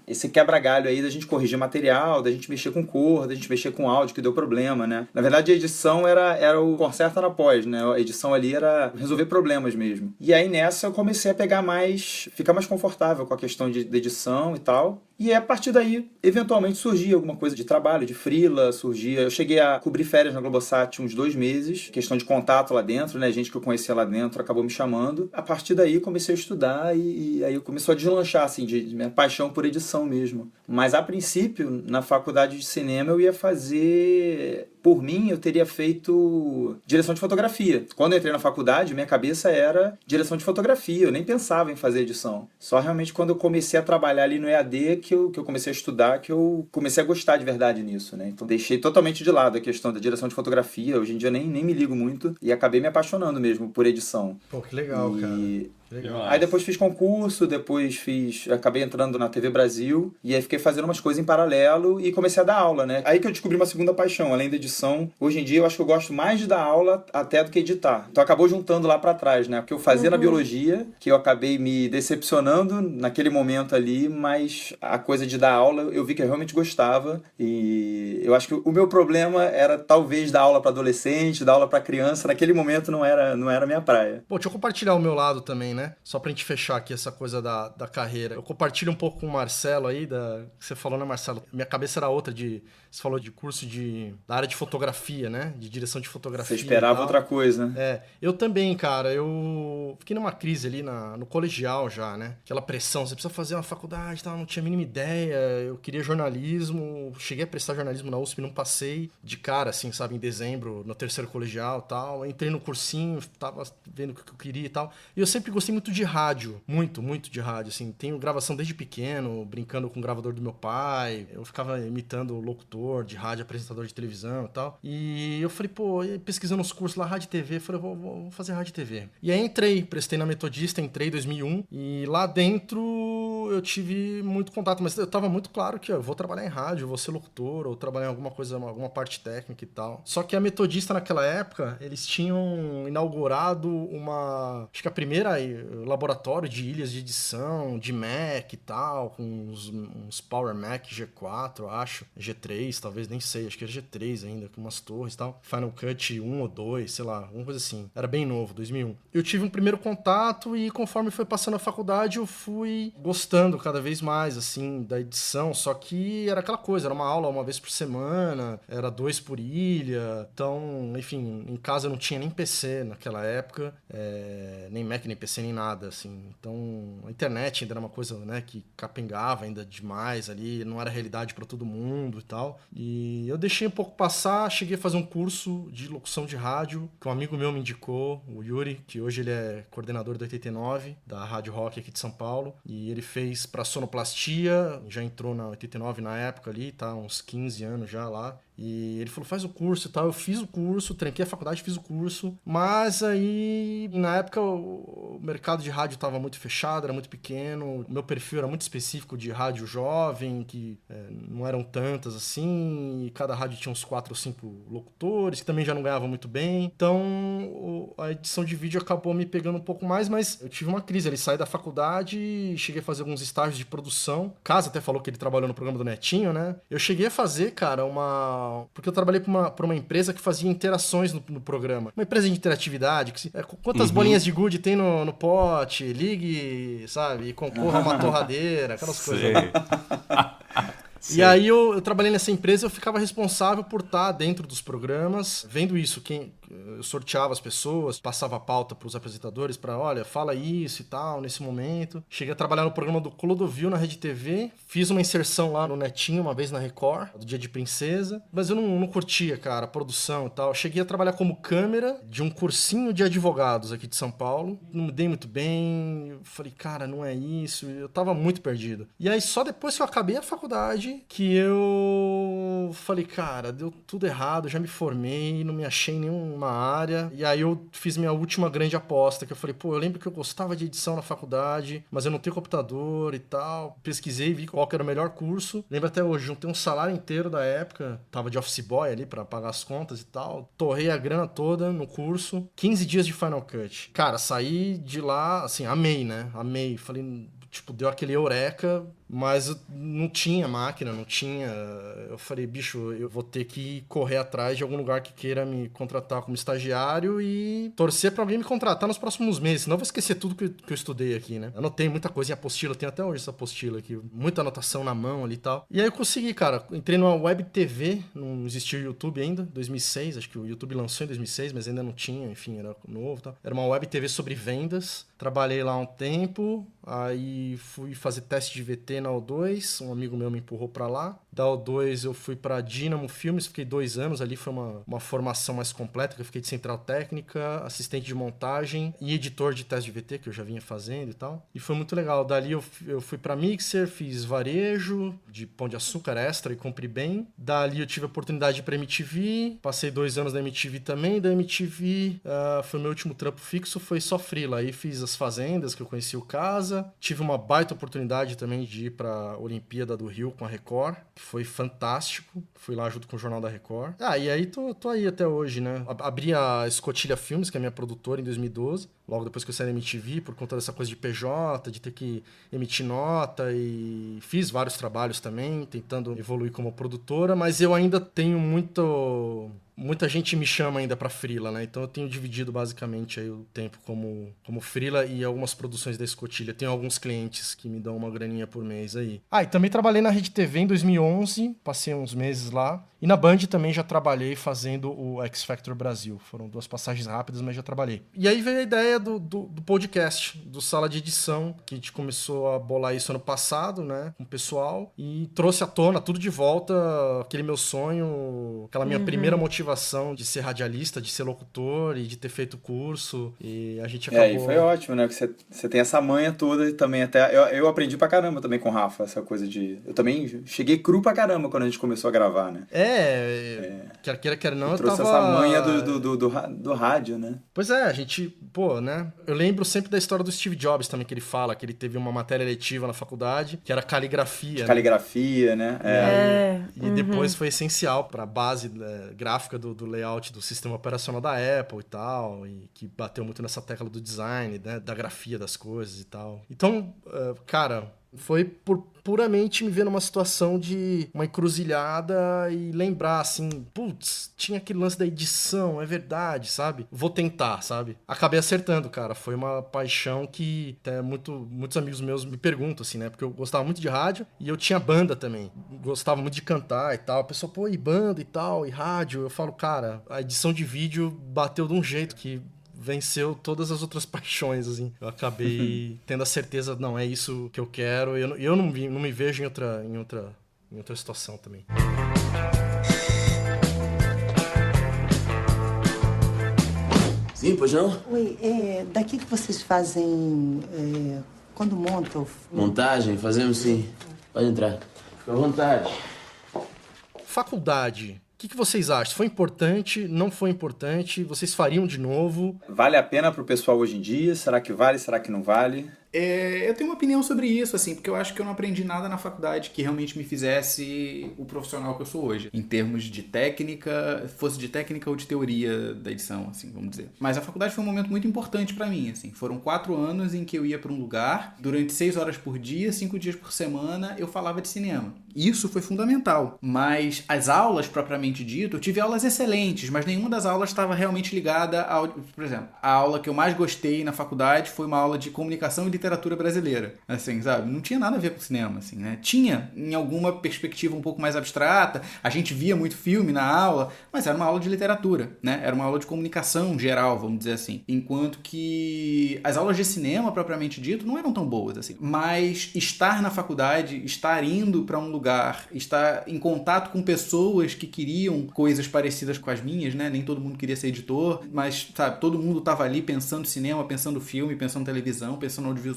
esse quebra-galho aí da gente corrigir material, da gente mexer com cor, da gente mexer com áudio que deu problema, né? Na verdade a edição era o conserto na pós, né? A edição ali era resolver problemas mesmo. E aí nessa eu comecei a ficar mais confortável com a questão de edição e tal. E a partir daí, eventualmente, surgia alguma coisa de trabalho, de freela, eu cheguei a cobrir férias na Globosat uns 2 meses, questão de contato lá dentro, né? Gente que eu conhecia lá dentro acabou me chamando. A partir daí, comecei a estudar e aí começou a deslanchar, assim, de minha paixão por edição mesmo. Mas, a princípio, na faculdade de cinema, eu ia fazer... Por mim, eu teria feito direção de fotografia. Quando eu entrei na faculdade, minha cabeça era direção de fotografia. Eu nem pensava em fazer edição. Só realmente quando eu comecei a trabalhar ali no EAD que eu comecei a estudar, que eu comecei a gostar de verdade nisso, né? Então deixei totalmente de lado a questão da direção de fotografia. Hoje em dia nem me ligo muito. E acabei me apaixonando mesmo por edição. Pô, que legal, cara. Legal. Aí depois fiz concurso, acabei entrando na TV Brasil e aí fiquei fazendo umas coisas em paralelo e comecei a dar aula, né? Aí que eu descobri uma segunda paixão, além da edição. Hoje em dia eu acho que eu gosto mais de dar aula até do que editar. Então acabou juntando lá pra trás, né? Porque eu fazia na biologia, que eu acabei me decepcionando naquele momento ali, mas a coisa de dar aula eu vi que eu realmente gostava e eu acho que o meu problema era talvez dar aula pra adolescente, dar aula pra criança. Naquele momento não era a minha praia. Pô, deixa eu compartilhar o meu lado também, né? Só pra gente fechar aqui essa coisa da carreira. Eu compartilho um pouco com o Marcelo aí, que você falou, né, Marcelo? Minha cabeça era outra você falou de curso da área de fotografia, né? De direção de fotografia. Você esperava outra coisa, né? Eu também, cara. Eu fiquei numa crise ali no colegial já, né? Aquela pressão, você precisa fazer uma faculdade, tal, não tinha a mínima ideia. Eu queria jornalismo, cheguei a prestar jornalismo na USP, não passei de cara, assim, sabe? Em dezembro, no terceiro colegial e tal. Entrei no cursinho, tava vendo o que eu queria e tal. E eu sempre gostei muito de rádio, muito, muito de rádio, assim. Tenho gravação desde pequeno, brincando com o gravador do meu pai. Eu ficava imitando locutor de rádio, apresentador de televisão e tal. E eu falei, pô, pesquisando os cursos lá, rádio e TV, eu falei, vou fazer rádio e TV. E aí prestei na Metodista, entrei em 2001. E lá dentro eu tive muito contato, mas eu tava muito claro que eu vou trabalhar em rádio, eu vou ser locutor, ou trabalhar em alguma coisa, alguma parte técnica e tal. Só que a Metodista naquela época, eles tinham inaugurado acho que a primeira laboratório de ilhas de edição, de Mac e tal, com uns Power Mac G4, acho, G3, talvez, nem sei, acho que era G3 ainda, com umas torres e tal. Final Cut 1 ou 2, sei lá, alguma coisa assim. Era bem novo, 2001. Eu tive um primeiro contato e conforme foi passando a faculdade, eu fui gostando cada vez mais, assim, da edição, só que era aquela coisa, era uma aula uma vez por semana, era 2 por ilha, então, enfim, em casa eu não tinha nem PC naquela época, nem Mac, nem PC, nem nada, assim. Então, a internet ainda era uma coisa, né, que capengava ainda demais ali, não era realidade para todo mundo e tal. E eu deixei um pouco passar, cheguei a fazer um curso de locução de rádio, que um amigo meu me indicou, o Yuri, que hoje ele é coordenador do 89, da Rádio Rock aqui de São Paulo, e ele fez para sonoplastia, já entrou na 89 na época ali, tá, uns 15 anos já lá. E ele falou, faz o curso e tal. Eu fiz o curso, tranquei a faculdade, fiz o curso. Mas aí, na época, o mercado de rádio estava muito fechado, era muito pequeno. O meu perfil era muito específico de rádio jovem, que não eram tantas assim. E cada rádio tinha uns 4 ou 5 locutores, que também já não ganhavam muito bem. Então, a edição de vídeo acabou me pegando um pouco mais, mas eu tive uma crise. Ele saí da faculdade, cheguei a fazer alguns estágios de produção. Casa até falou que ele trabalhou no programa do Netinho, né? Eu cheguei a fazer, cara, porque eu trabalhei pra uma empresa que fazia interações no programa. Uma empresa de interatividade. Quantas bolinhas de gude tem no pote? Ligue, sabe? E concorra a uma torradeira, aquelas coisas. E aí eu trabalhei nessa empresa, eu ficava responsável por estar dentro dos programas, vendo isso, eu sorteava as pessoas, passava a pauta para os apresentadores para, olha, fala isso e tal, nesse momento. Cheguei a trabalhar no programa do Clodovil na Rede TV, fiz uma inserção lá no Netinho, uma vez na Record, do Dia de Princesa, mas eu não curtia, cara, a produção e tal. Cheguei a trabalhar como câmera de um cursinho de advogados aqui de São Paulo, não me dei muito bem, eu falei, cara, não é isso, eu tava muito perdido. E aí só depois que eu acabei a faculdade, que eu falei, cara, deu tudo errado, já me formei, não me achei em nenhuma área. E aí eu fiz minha última grande aposta, que eu falei, pô, eu lembro que eu gostava de edição na faculdade, mas eu não tenho computador e tal. Pesquisei, vi qual que era o melhor curso. Lembro até hoje, juntei um salário inteiro da época, tava de office boy ali pra pagar as contas e tal. Torrei a grana toda no curso, 15 dias de Final Cut. Cara, saí de lá, assim, amei, né? Amei. Falei, tipo, deu aquele eureka, mas não tinha máquina, não tinha. Eu falei, bicho, eu vou ter que correr atrás de algum lugar que queira me contratar como estagiário e torcer pra alguém me contratar nos próximos meses, senão eu vou esquecer tudo que eu estudei aqui, né? Anotei muita coisa em apostila, eu tenho até hoje essa apostila aqui, muita anotação na mão ali e tal. E aí eu consegui, cara, entrei numa web TV, não existia o YouTube ainda, 2006, acho que o YouTube lançou em 2006, mas ainda não tinha, enfim, era novo e tal. Era uma web TV sobre vendas, trabalhei lá um tempo, aí fui fazer teste de VT na O2, um amigo meu me empurrou pra lá. Da O2 eu fui pra Dynamo Filmes, fiquei 2 anos ali, foi uma formação mais completa, que eu fiquei de central técnica, assistente de montagem e editor de teste de VT, que eu já vinha fazendo e tal. E foi muito legal. Dali eu fui pra Mixer, fiz varejo de Pão de Açúcar Extra e Compre Bem. Dali eu tive a oportunidade de ir pra MTV, passei 2 anos na MTV também. Da MTV foi meu último trampo fixo, foi só freela. Aí fiz as Fazendas, que eu conheci o Casa. Tive uma baita oportunidade também de ir pra Olimpíada do Rio com a Record, que foi fantástico. Fui lá junto com o Jornal da Record. E aí tô aí até hoje, né? Abri a Escotilha Filmes, que é a minha produtora, em 2012. Logo depois que eu saí da MTV, por conta dessa coisa de PJ, de ter que emitir nota, e fiz vários trabalhos também, tentando evoluir como produtora, mas eu ainda tenho muito muita gente me chama ainda pra freela, né? Então eu tenho dividido basicamente aí o tempo como freela e algumas produções da Escotilha. Tenho alguns clientes que me dão uma graninha por mês aí. E também trabalhei na Rede TV em 2011, passei uns meses lá. E na Band também já trabalhei fazendo o X Factor Brasil. Foram 2 passagens rápidas, mas já trabalhei. E aí veio a ideia do podcast, do Sala de Edição, que a gente começou a bolar isso ano passado, né, com o pessoal, e trouxe à tona tudo de volta, aquele meu sonho, aquela minha primeira motivação de ser radialista, de ser locutor e de ter feito curso, e a gente acabou... E foi ótimo, né, que você tem essa manha toda e também até... Eu aprendi pra caramba também com o Rafa, essa coisa de... Eu também cheguei cru pra caramba quando a gente começou a gravar, né. Quer queira, quer não, eu trouxe tava... essa manha do rádio, né. Pois é, a gente, né, eu lembro sempre da história do Steve Jobs também, que ele fala, que ele teve uma matéria letiva na faculdade, que era caligrafia. Caligrafia, né. E depois foi essencial pra base gráfica do layout do sistema operacional da Apple e tal, e que bateu muito nessa tecla do design, né, da grafia das coisas e tal. Então, cara... Foi por puramente me ver numa situação de uma encruzilhada e lembrar, assim, putz, tinha aquele lance da edição, é verdade, sabe? Vou tentar, sabe? Acabei acertando, cara. Foi uma paixão que até muitos amigos meus me perguntam, assim, né? Porque eu gostava muito de rádio e eu tinha banda também. Gostava muito de cantar e tal. A pessoa, pô, e banda e tal, e rádio? Eu falo, cara, a edição de vídeo bateu de um jeito que... venceu todas as outras paixões, assim. Eu acabei tendo a certeza, não, é isso que eu quero. Eu não me vejo em outra situação também. Sim, pois não? Oi, daqui que vocês fazem quando montam? Montagem, fazemos sim. Pode entrar. Fica à vontade. Faculdade. O que vocês acham? Foi importante? Não foi importante? Vocês fariam de novo? Vale a pena pro pessoal hoje em dia? Será que vale? Será que não vale? Eu tenho uma opinião sobre isso, assim, porque eu acho que eu não aprendi nada na faculdade que realmente me fizesse o profissional que eu sou hoje. Em termos de técnica, fosse de técnica ou de teoria da edição, assim, vamos dizer. Mas a faculdade foi um momento muito importante pra mim, assim. Foram 4 anos em que eu ia pra um lugar, durante 6 horas por dia, 5 dias por semana, eu falava de cinema. Isso foi fundamental. Mas as aulas, propriamente dito, eu tive aulas excelentes, mas nenhuma das aulas estava realmente ligada ao... Por exemplo, a aula que eu mais gostei na faculdade foi uma aula de comunicação e literatura brasileira, assim, sabe? Não tinha nada a ver com cinema, assim, né? Tinha, em alguma perspectiva um pouco mais abstrata, a gente via muito filme na aula, mas era uma aula de literatura, né? Era uma aula de comunicação geral, vamos dizer assim. Enquanto que as aulas de cinema, propriamente dito, não eram tão boas, assim. Mas estar na faculdade, estar indo para um lugar, estar em contato com pessoas que queriam coisas parecidas com as minhas, né? Nem todo mundo queria ser editor, mas, sabe, todo mundo tava ali pensando cinema, pensando filme, pensando televisão, pensando audiovisual.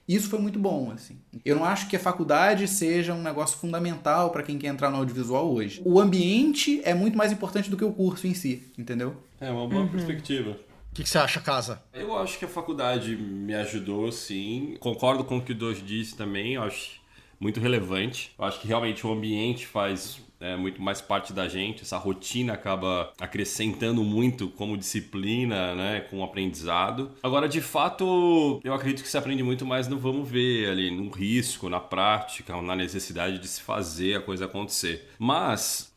Isso foi muito bom, assim. Eu não acho que a faculdade seja um negócio fundamental para quem quer entrar no audiovisual hoje. O ambiente é muito mais importante do que o curso em si, entendeu? É uma boa perspectiva. O que você acha, Casa? Eu acho que a faculdade me ajudou, sim. Concordo com o que o Dois disse também. Eu acho muito relevante. Eu acho que realmente o ambiente faz... muito mais parte da gente, essa rotina acaba acrescentando muito como disciplina, né, com o aprendizado. Agora, de fato, eu acredito que se aprende muito mais no vamos ver ali, no risco, na prática, na necessidade de se fazer a coisa acontecer. Mas,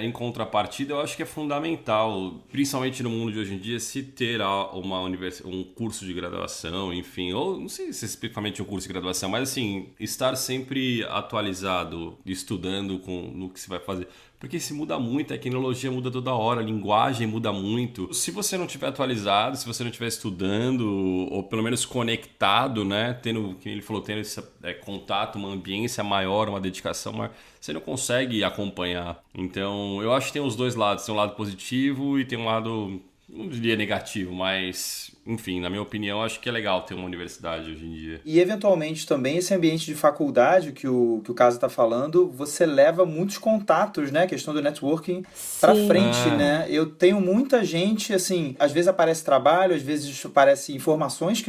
em contrapartida, eu acho que é fundamental, principalmente no mundo de hoje em dia, se ter um curso de graduação, enfim, ou não sei se especificamente um curso de graduação, mas assim, estar sempre atualizado, estudando no que se vai fazer. Porque se muda muito, a tecnologia muda toda hora, a linguagem muda muito. Se você não estiver atualizado, se você não estiver estudando, ou pelo menos conectado, né? Tendo, como ele falou, tendo esse contato, uma ambiência maior, uma dedicação maior, você não consegue acompanhar. Então, eu acho que tem os dois lados. Tem um lado positivo e tem um lado, não diria negativo, mas... Enfim, na minha opinião, acho que é legal ter uma universidade hoje em dia. E, eventualmente, também, esse ambiente de faculdade que o Casa está falando, você leva muitos contatos, né? A questão do networking para frente, né? Eu tenho muita gente, assim, às vezes aparece trabalho, às vezes aparece informações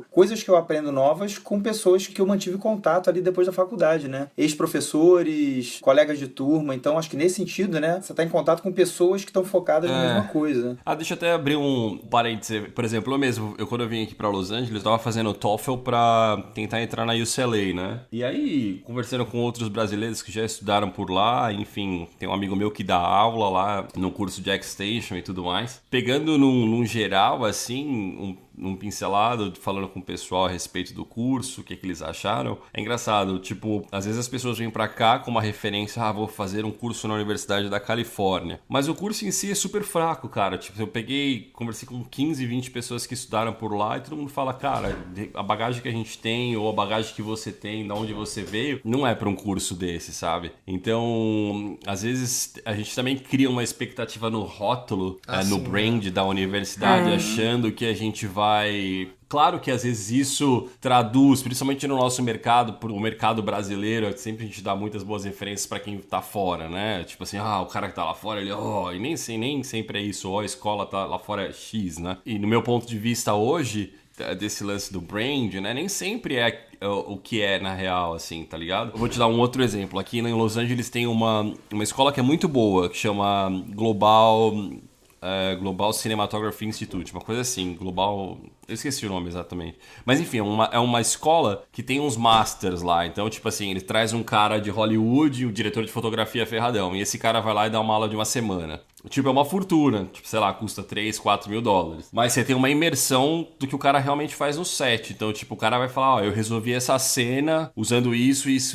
coisas que eu aprendo novas com pessoas que eu mantive contato ali depois da faculdade, né? Ex-professores, colegas de turma. Então, acho que nesse sentido, né? Você está em contato com pessoas que estão focadas na mesma coisa. Deixa eu até abrir um parênteses. Por exemplo, eu mesmo, quando eu vim aqui pra Los Angeles, eu tava fazendo TOEFL pra tentar entrar na UCLA, né? E aí, conversando com outros brasileiros que já estudaram por lá, enfim, tem um amigo meu que dá aula lá no curso de X-Station e tudo mais. Pegando num geral, assim, num pincelado, falando com o pessoal a respeito do curso, o que eles acharam. É engraçado, tipo, às vezes as pessoas vêm pra cá com uma referência, vou fazer um curso na Universidade da Califórnia. Mas o curso em si é super fraco, cara. Tipo, eu conversei com 15, 20 pessoas que estudaram por lá e todo mundo fala, cara, a bagagem que a gente tem ou a bagagem que você tem, de onde você veio, não é pra um curso desse, sabe? Então, às vezes a gente também cria uma expectativa no rótulo, no brand da universidade, achando que a gente vai... Claro que às vezes isso traduz, principalmente no nosso mercado, o mercado brasileiro, sempre a gente dá muitas boas referências para quem tá fora, né? Tipo assim, o cara que tá lá fora, ele, e nem sempre é isso, a escola tá lá fora é X, né? E no meu ponto de vista hoje, desse lance do brand, né? Nem sempre é o que é na real, assim, tá ligado? Eu vou te dar um outro exemplo. Aqui em Los Angeles tem uma escola que é muito boa, que chama Global Cinematography Institute, uma coisa assim, Global... Eu esqueci o nome exatamente. Mas enfim, é uma escola que tem uns masters lá. Então, tipo assim, ele traz um cara de Hollywood, o diretor de fotografia ferradão. E esse cara vai lá e dá uma aula de uma semana. Tipo, é uma fortuna. Tipo, sei lá, custa 3, 4 mil dólares. Mas você tem uma imersão do que o cara realmente faz no set. Então, tipo, o cara vai falar, eu resolvi essa cena usando isso, fiz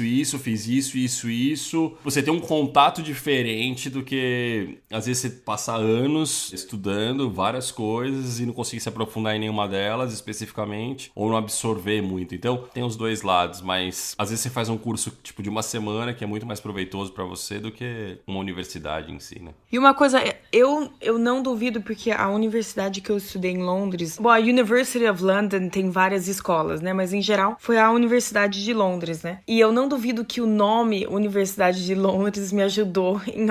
isso. Você tem um contato diferente do que, às vezes, você passa anos estudando várias coisas e não consegue se aprofundar em nenhuma delas especificamente, ou não absorver muito. Então, tem os dois lados, mas às vezes você faz um curso, tipo, de uma semana que é muito mais proveitoso pra você do que uma universidade em si, né? E uma coisa, eu não duvido, porque a universidade que eu estudei em Londres... Bom, a University of London tem várias escolas, né? Mas, em geral, foi a Universidade de Londres, né? E eu não duvido que o nome Universidade de Londres me ajudou em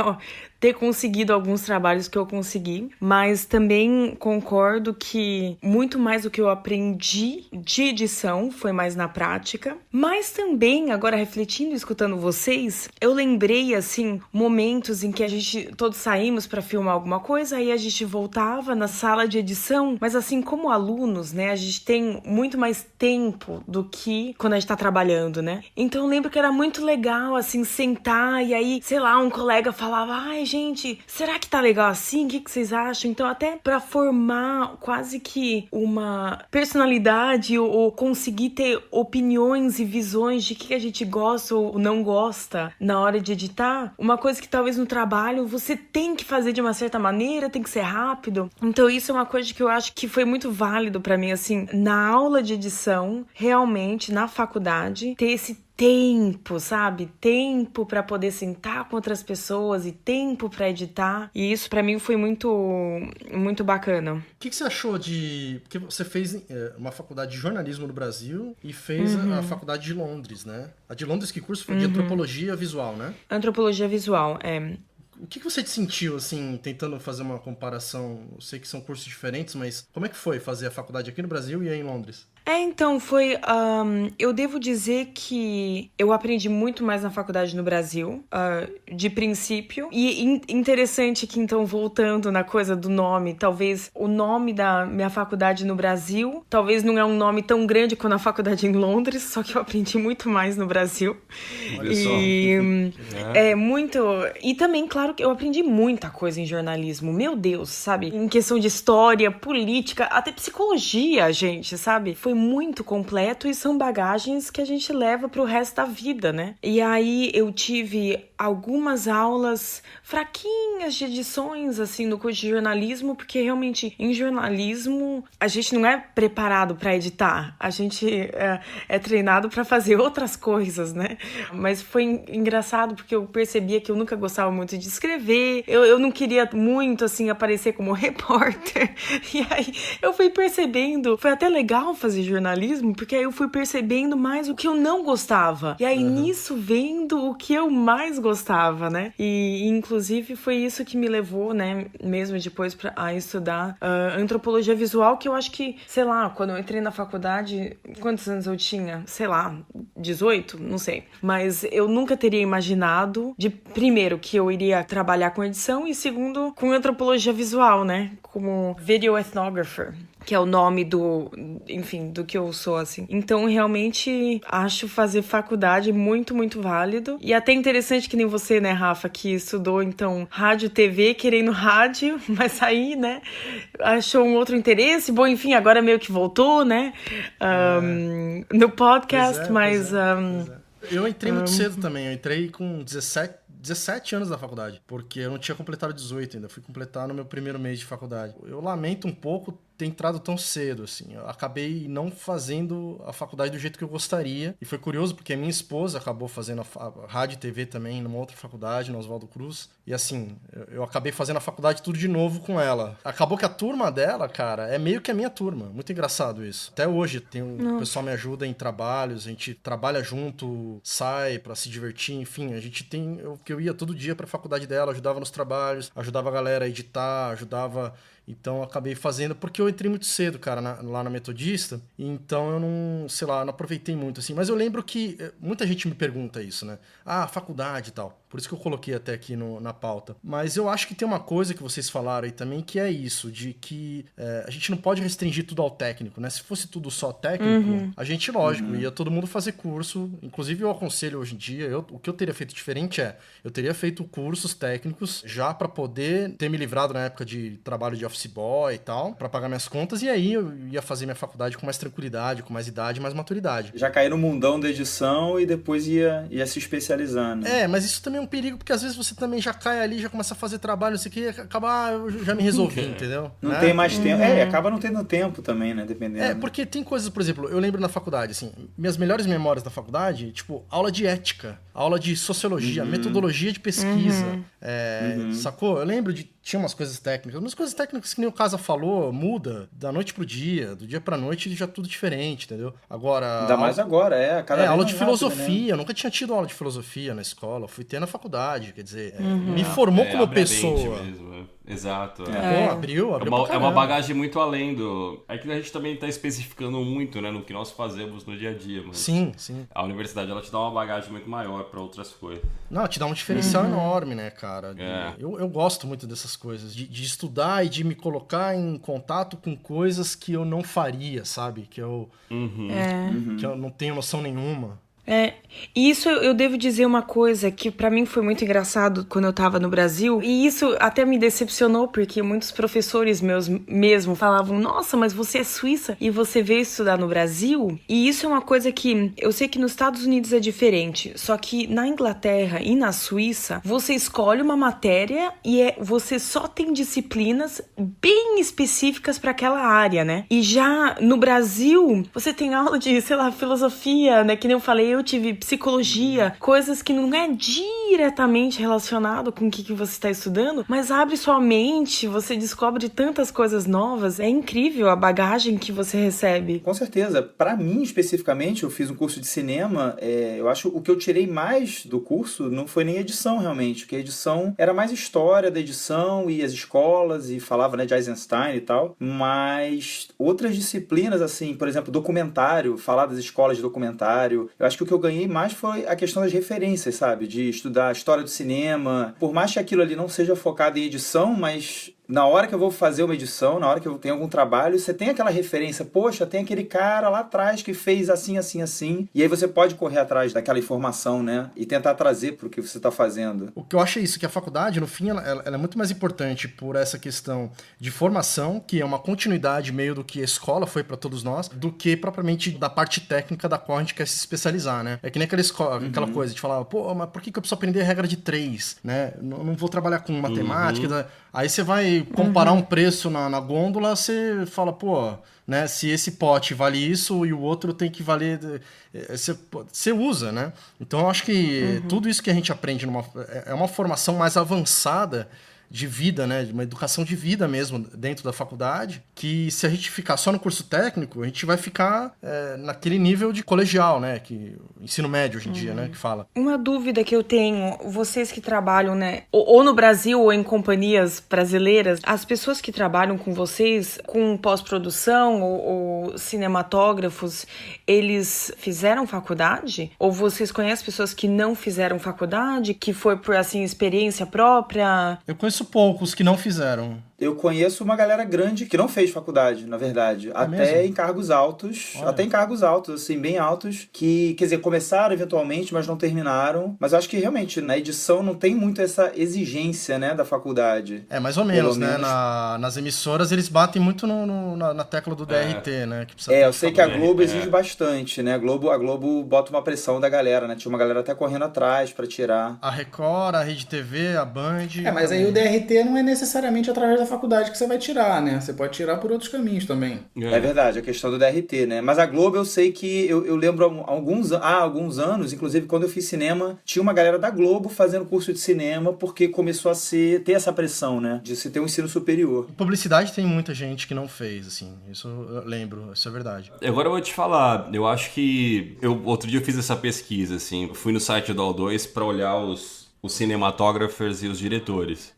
ter conseguido alguns trabalhos que eu consegui, mas também concordo que muito mais do que eu aprendi de edição foi mais na prática, mas também, agora refletindo e escutando vocês, eu lembrei, assim, momentos em que a gente todos saímos para filmar alguma coisa, aí a gente voltava na sala de edição, mas assim, como alunos, né, a gente tem muito mais tempo do que quando a gente tá trabalhando, né? Então eu lembro que era muito legal, assim, sentar e aí, sei lá, um colega falava, gente, será que tá legal assim? O que vocês acham? Então, até pra formar quase que uma personalidade ou conseguir ter opiniões e visões de que a gente gosta ou não gosta na hora de editar, uma coisa que talvez no trabalho você tem que fazer de uma certa maneira, tem que ser rápido. Então, isso é uma coisa que eu acho que foi muito válido pra mim, assim, na aula de edição, realmente, na faculdade, ter esse tempo, sabe? Tempo pra poder sentar com outras pessoas e tempo pra editar. E isso pra mim foi muito, muito bacana. O que você achou de... Porque você fez uma faculdade de jornalismo no Brasil e fez a faculdade de Londres, né? A de Londres, que curso foi de antropologia visual, né? Antropologia visual, é. O que você sentiu, assim, tentando fazer uma comparação? Eu sei que são cursos diferentes, mas como é que foi fazer a faculdade aqui no Brasil e aí em Londres? Então, foi... eu devo dizer que eu aprendi muito mais na faculdade no Brasil, de princípio. E interessante que, então, voltando na coisa do nome, talvez o nome da minha faculdade no Brasil, talvez não é um nome tão grande quanto a faculdade em Londres, só que eu aprendi muito mais no Brasil. Olha só. É muito... E também, claro, que eu aprendi muita coisa em jornalismo, meu Deus, sabe? Em questão de história, política, até psicologia, gente, sabe? Foi muito completo e são bagagens que a gente leva pro resto da vida, né? E aí eu tive algumas aulas fraquinhas de edições, assim, no curso de jornalismo, porque realmente em jornalismo a gente não é preparado para editar, a gente é treinado para fazer outras coisas, né? Mas foi engraçado porque eu percebia que eu nunca gostava muito de escrever, eu não queria muito, assim, aparecer como repórter, e aí eu fui percebendo, foi até legal fazer jornalismo, porque aí eu fui percebendo mais o que eu não gostava. E aí nisso vendo o que eu mais gostava, né? E inclusive foi isso que me levou, né, mesmo depois a estudar antropologia visual, que eu acho que, sei lá, quando eu entrei na faculdade, quantos anos eu tinha? Sei lá, 18? Não sei. Mas eu nunca teria imaginado, primeiro, que eu iria trabalhar com edição e segundo, com antropologia visual, né? Como video ethnographer. que é o nome do que eu sou, assim. Então, realmente, acho fazer faculdade muito, muito válido. E até interessante que nem você, né, Rafa, que estudou, então, rádio e TV, querendo rádio, mas aí, né, achou um outro interesse. Bom, enfim, agora meio que voltou, né, no podcast, mas... Eu entrei muito cedo também, eu entrei com 17 anos da faculdade, porque eu não tinha completado 18 ainda, fui completar no meu primeiro mês de faculdade. Eu lamento um pouco ter entrado tão cedo, assim. Eu acabei não fazendo a faculdade do jeito que eu gostaria, e foi curioso porque a minha esposa acabou fazendo a rádio e TV também numa outra faculdade, no Oswaldo Cruz, e assim, eu acabei fazendo a faculdade tudo de novo com ela. Acabou que a turma dela, cara, é meio que a minha turma, muito engraçado isso. Até hoje o pessoal me ajuda em trabalhos, a gente trabalha junto, sai pra se divertir, enfim, a gente tem... Eu ia todo dia pra faculdade dela, ajudava nos trabalhos, ajudava a galera a editar, ajudava... Então, eu acabei fazendo, porque eu entrei muito cedo, cara, lá na Metodista, então eu não, sei lá, não aproveitei muito, assim. Mas eu lembro que muita gente me pergunta isso, né? Ah, faculdade e tal. Por isso que eu coloquei até aqui na pauta. Mas eu acho que tem uma coisa que vocês falaram aí também, que é isso, de que a gente não pode restringir tudo ao técnico, né? Se fosse tudo só técnico, a gente, lógico, ia todo mundo fazer curso. Inclusive, eu aconselho hoje em dia, o que eu teria feito diferente eu teria feito cursos técnicos já pra poder ter me livrado na época de trabalho de office boy e tal, pra pagar minhas contas, e aí eu ia fazer minha faculdade com mais tranquilidade, com mais idade, mais maturidade. Já cair no mundão da edição e depois ia se especializando. Mas isso também é um perigo, porque às vezes você também já cai ali, já começa a fazer trabalho, não sei o que, e acaba, eu já me resolvi, entendeu? Não tem mais tempo. Acaba não tendo tempo também, né? Dependendo. Porque tem coisas, por exemplo, eu lembro na faculdade, assim, minhas melhores memórias da faculdade, tipo, aula de ética, aula de sociologia, metodologia de pesquisa, sacou? Eu lembro tinha umas coisas técnicas que nem o Casa falou, muda da noite pro dia, do dia pra noite já tudo diferente, entendeu? Agora... Ainda mais agora, cada vez aula mais de filosofia, rápido, né? Eu nunca tinha tido aula de filosofia na escola, fui ter na faculdade, quer dizer, me formou como pessoa. Mesmo, Exato. Abriu é uma bagagem muito além do... É que a gente também tá especificando muito, né, no que nós fazemos no dia a dia. Mas sim. A universidade, ela te dá uma bagagem muito maior pra outras coisas. Não, te dá um diferencial enorme, né, cara? Eu gosto muito dessas coisas, de estudar e de me colocar em contato com coisas que eu não faria, sabe? Que eu não tenho noção nenhuma. E isso eu devo dizer uma coisa que pra mim foi muito engraçado quando eu tava no Brasil, e isso até me decepcionou, porque muitos professores meus mesmo falavam, nossa, mas você é suíça e você veio estudar no Brasil? E isso é uma coisa que eu sei que nos Estados Unidos é diferente, só que na Inglaterra e na Suíça, você escolhe uma matéria e você só tem disciplinas bem específicas pra aquela área, né? E já no Brasil, você tem aula de, sei lá, filosofia, né? Que nem eu falei, eu tive psicologia, coisas que não é diretamente relacionado com o que você está estudando, mas abre sua mente, você descobre tantas coisas novas, é incrível a bagagem que você recebe. Com certeza. Para mim, especificamente, eu fiz um curso de cinema, eu acho o que eu tirei mais do curso não foi nem edição, realmente, porque a edição era mais história da edição e as escolas, e falava, né, de Eisenstein e tal, mas outras disciplinas, assim, por exemplo, documentário, falar das escolas de documentário, eu acho que o que eu ganhei mais foi a questão das referências, sabe? De estudar a história do cinema. Por mais que aquilo ali não seja focado em edição, mas na hora que eu vou fazer uma edição, na hora que eu tenho algum trabalho, você tem aquela referência, poxa, tem aquele cara lá atrás que fez assim, assim, assim, e aí você pode correr atrás daquela informação, né, e tentar trazer para o que você está fazendo. O que eu acho é isso, que a faculdade, no fim, ela é muito mais importante por essa questão de formação, que é uma continuidade meio do que a escola foi para todos nós, do que propriamente da parte técnica da qual a gente quer se especializar, né? É que nem aquela coisa de falar, pô, mas por que eu preciso aprender a regra de 3, né? Não vou trabalhar com matemática, aí você vai comparar um preço na gôndola, você fala, pô, né, se esse pote vale isso e o outro tem que valer... Você usa, né? Então eu acho que tudo isso que a gente aprende é uma formação mais avançada de vida, né? Uma educação de vida mesmo dentro da faculdade, que se a gente ficar só no curso técnico, a gente vai ficar naquele nível de colegial, né? Que ensino médio hoje em dia, né? Que fala. Uma dúvida que eu tenho, vocês que trabalham, né? Ou no Brasil ou em companhias brasileiras, as pessoas que trabalham com vocês, com pós-produção ou cinematógrafos, eles fizeram faculdade? Ou vocês conhecem pessoas que não fizeram faculdade, que foi por, assim, experiência própria? Eu conheço poucos que não fizeram. Eu conheço uma galera grande que não fez faculdade, na verdade. Até em cargos altos. Olha. Até em cargos altos, assim, bem altos. Que, quer dizer, começaram eventualmente, mas não terminaram. Mas eu acho que realmente na edição não tem muito essa exigência, né, da faculdade. Mais ou menos, Pelo né? menos. Nas emissoras eles batem muito na tecla do DRT, né? Que precisa Eu sei que a Globo É. exige bastante, né? A Globo bota uma pressão da galera, né? Tinha uma galera até correndo atrás pra tirar. A Record, a Rede TV, a Band... Mas aí o DRT não é necessariamente através da faculdade que você vai tirar, né? Você pode tirar por outros caminhos também. É verdade, a questão do DRT, né? Mas a Globo eu sei que eu lembro há alguns anos, inclusive quando eu fiz cinema, tinha uma galera da Globo fazendo curso de cinema porque começou a ter essa pressão, né? De se ter um ensino superior. Publicidade tem muita gente que não fez, assim. Isso eu lembro, isso é verdade. Agora eu vou te falar, eu acho que... Outro dia eu fiz essa pesquisa, assim, fui no site do All2 pra olhar os cinematógrafos e os diretores.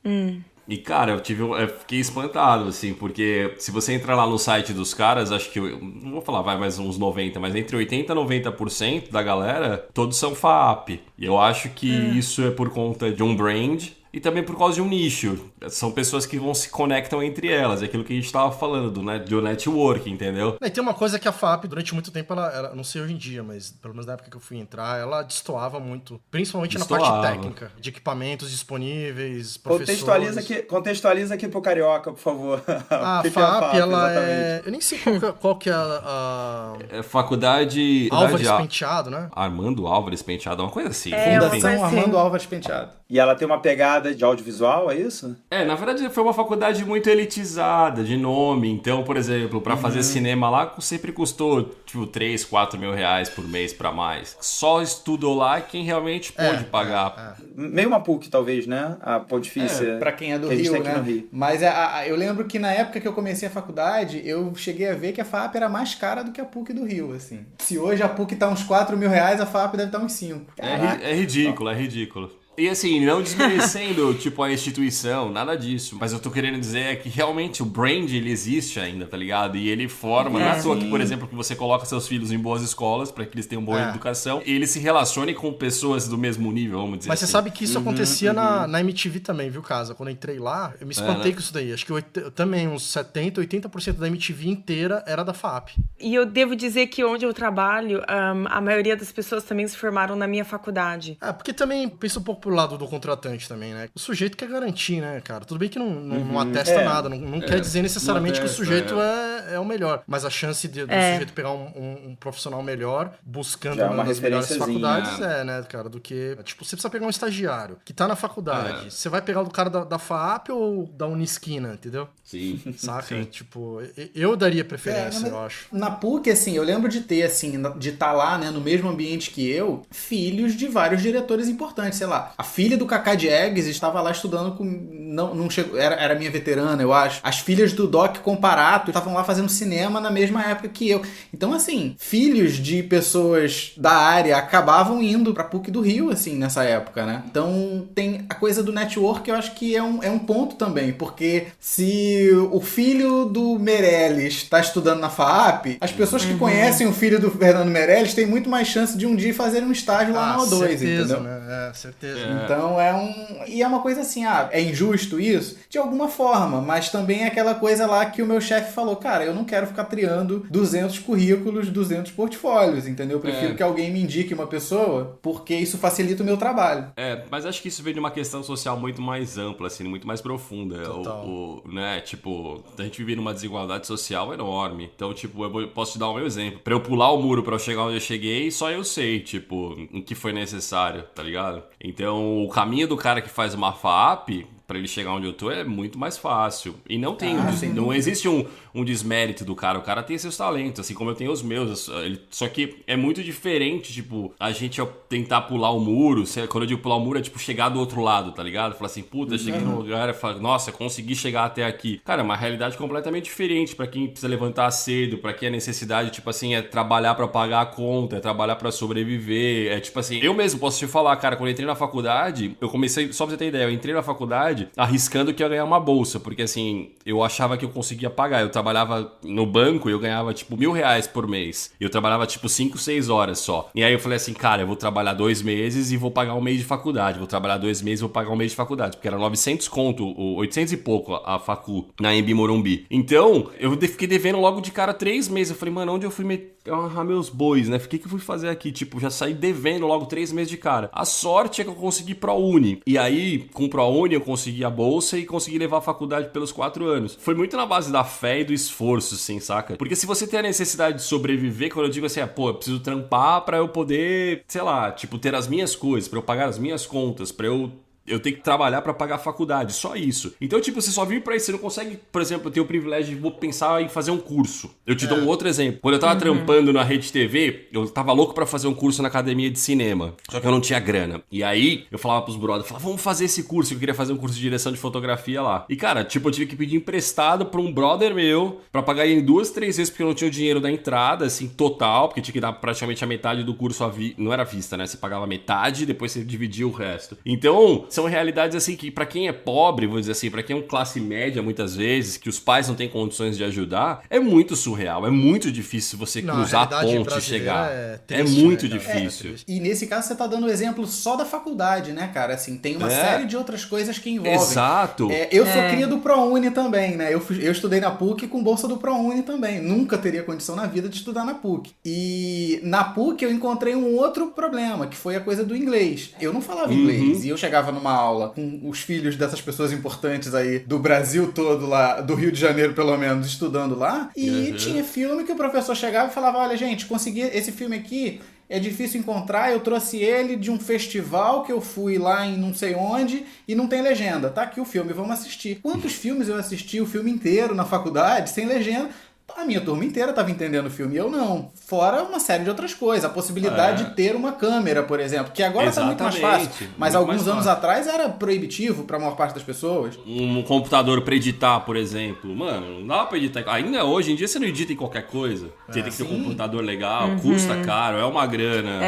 E, cara, eu fiquei espantado, assim, porque se você entrar lá no site dos caras, acho que, não vou falar, vai mais uns 90%, mas entre 80% e 90% da galera, todos são FAAP. E eu acho que isso é por conta de um brand e também por causa de um nicho. São pessoas que se conectam entre elas, é aquilo que a gente tava falando, do network, entendeu? E tem uma coisa que a FAP, durante muito tempo, ela não sei hoje em dia, mas pelo menos na época que eu fui entrar, ela destoava muito, principalmente na parte técnica, de equipamentos disponíveis, professores... Contextualiza aqui pro Carioca, por favor. A FAP, ela é... Eu nem sei qual que é a... É faculdade... Álvares Penteado, né? Armando Álvares Penteado, uma coisa assim. Fundação Armando Álvares Penteado. E ela tem uma pegada de audiovisual, é isso? Na verdade foi uma faculdade muito elitizada, de nome. Então, por exemplo, pra fazer cinema lá, sempre custou, tipo, 3, 4 mil reais por mês pra mais. Só estudou lá quem realmente pôde pagar. Meio uma PUC, talvez, né? A Pontifícia. Pra quem é do que a gente Rio, tem aqui né? no Rio. Mas eu lembro que na época que eu comecei a faculdade, eu cheguei a ver que a FAP era mais cara do que a PUC do Rio, assim. Se hoje a PUC tá uns 4 mil reais, a FAP deve estar uns 5. É ridículo, é ridículo. E assim, não desmerecendo, tipo, a instituição, nada disso. Mas eu tô querendo dizer é que realmente o brand, ele existe ainda, tá ligado? E ele forma, não é à toa que, por exemplo, que você coloca seus filhos em boas escolas pra que eles tenham boa educação e eles se relacionem com pessoas do mesmo nível, vamos dizer Mas assim. você sabe que isso acontecia na MTV também, viu, Casa? Quando eu entrei lá, eu me espantei com isso daí. Acho que eu também, uns 70%, 80% da MTV inteira era da FAP. E eu devo dizer que onde eu trabalho, a maioria das pessoas também se formaram na minha faculdade. Porque também pensa um pouco pro lado do contratante também, né? O sujeito quer garantir, né, cara? Tudo bem que não atesta nada, não quer dizer necessariamente que o sujeito é o melhor, mas a chance do sujeito pegar um profissional melhor, buscando uma das melhores faculdades, né, cara, do que... Tipo, você precisa pegar um estagiário que tá na faculdade, você vai pegar o cara da FAAP ou da Unisquina, entendeu? Sim. Saca? Sim. Tipo, eu daria preferência, eu acho. Na PUC, assim, eu lembro de ter, assim, de estar lá, né, no mesmo ambiente que eu, filhos de vários diretores importantes, sei lá. A filha do Cacá Diegues estava lá estudando com... Não chegou, era minha veterana, eu acho. As filhas do Doc Comparato estavam lá fazendo cinema na mesma época que eu. Então, assim, filhos de pessoas da área acabavam indo pra PUC do Rio, assim, nessa época, né? Então, tem a coisa do network, eu acho que é um ponto também, porque se o filho do Meirelles tá estudando na FAAP, as pessoas que conhecem o filho do Fernando Meirelles têm muito mais chance de um dia fazer um estágio lá no O2, certeza, entendeu? né? Certeza. Então e é uma coisa assim, é injusto isso? De alguma forma, mas também é aquela coisa lá que o meu chefe falou, cara, eu não quero ficar triando 200 currículos, 200 portfólios, entendeu? Eu prefiro que alguém me indique uma pessoa, porque isso facilita o meu trabalho. Mas acho que isso vem de uma questão social muito mais ampla, assim, muito mais profunda. Né? Tipo, a gente vive numa desigualdade social enorme. Então, tipo, eu posso te dar um meu exemplo. Pra eu pular o muro pra eu chegar onde eu cheguei, só eu sei, tipo, o que foi necessário, tá ligado? Então, o caminho do cara que faz uma FAAP, pra ele chegar onde eu tô, é muito mais fácil. E não tem não existe um desmérito do cara. O cara tem seus talentos, assim como eu tenho os meus. Só que é muito diferente, tipo, a gente tentar pular o muro. Quando eu digo pular o muro, é tipo chegar do outro lado, tá ligado? Falar assim, puta, cheguei no lugar e falar, nossa, consegui chegar até aqui. Cara, é uma realidade completamente diferente pra quem precisa levantar cedo, pra quem a necessidade, tipo assim, é trabalhar pra pagar a conta, é trabalhar pra sobreviver. É tipo assim, eu mesmo posso te falar, cara, quando eu entrei na faculdade, eu comecei, só pra você ter ideia, eu entrei na faculdade faculdade arriscando que eu ia ganhar uma bolsa, porque assim, eu achava que eu conseguia pagar. Eu trabalhava no banco e eu ganhava tipo R$1.000 por mês. Eu trabalhava tipo 5, 6 horas só. E aí eu falei assim, cara, eu vou trabalhar 2 meses e vou pagar um mês de faculdade. Vou trabalhar 2 meses e vou pagar um mês de faculdade, porque era 900 conto, 800 e pouco a facu na Embi Morumbi. Então, eu fiquei devendo logo de cara 3 meses. Eu falei, mano, onde eu fui amarrar meus bois, né? O que eu fui fazer aqui? Tipo, já saí devendo logo 3 meses de cara. A sorte é que eu consegui ProUni. E aí, com ProUni, eu consegui a bolsa e consegui levar a faculdade pelos 4 anos. Foi muito na base da fé e do esforço, assim, saca? Porque se você tem a necessidade de sobreviver, quando eu digo assim, eu preciso trampar pra eu poder, sei lá, tipo, ter as minhas coisas, pra eu pagar as minhas contas, pra eu tenho que trabalhar pra pagar a faculdade, só isso. Então, tipo, você só vive pra isso, você não consegue, por exemplo, eu tenho o privilégio de pensar em fazer um curso. Eu te dou um outro exemplo. Quando eu tava trampando na Rede TV, eu tava louco pra fazer um curso na academia de cinema, só que eu não tinha grana. E aí, eu falava pros brothers, vamos fazer esse curso, eu queria fazer um curso de direção de fotografia lá. E, cara, tipo, eu tive que pedir emprestado pra um brother meu, pra pagar ele em 2, 3 vezes, porque eu não tinha o dinheiro da entrada, assim, total, porque tinha que dar praticamente a metade do curso não era à vista, né? Você pagava metade, depois você dividia o resto. Então, são realidades assim que pra quem é pobre, vou dizer assim, pra quem é classe média muitas vezes, que os pais não têm condições de ajudar, é muito surreal, é muito difícil você cruzar a ponte e chegar. É muito difícil. E nesse caso você tá dando o exemplo só da faculdade, né, cara? Assim, tem uma série de outras coisas que envolvem. Exato. Eu sou cria do ProUni também, né? Eu estudei na PUC com bolsa do ProUni também. Nunca teria condição na vida de estudar na PUC. E na PUC eu encontrei um outro problema, que foi a coisa do inglês. Eu não falava inglês e eu chegava numa aula com os filhos dessas pessoas importantes aí do Brasil todo lá, do Rio de Janeiro pelo menos, estudando lá, e tinha filme que o professor chegava e falava, olha gente, consegui esse filme aqui, é difícil encontrar, eu trouxe ele de um festival que eu fui lá em não sei onde e não tem legenda, tá aqui o filme, vamos assistir. Quantos filmes eu assisti o filme inteiro na faculdade sem legenda? A minha turma inteira estava entendendo o filme e eu não. Fora uma série de outras coisas. A possibilidade de ter uma câmera, por exemplo, que agora está muito mais fácil. Mas alguns anos atrás era proibitivo para a maior parte das pessoas. Um computador para editar, por exemplo. Mano, não dá para editar. Ainda hoje em dia você não edita em qualquer coisa. Você tem que ter um computador legal, custa caro, é uma grana.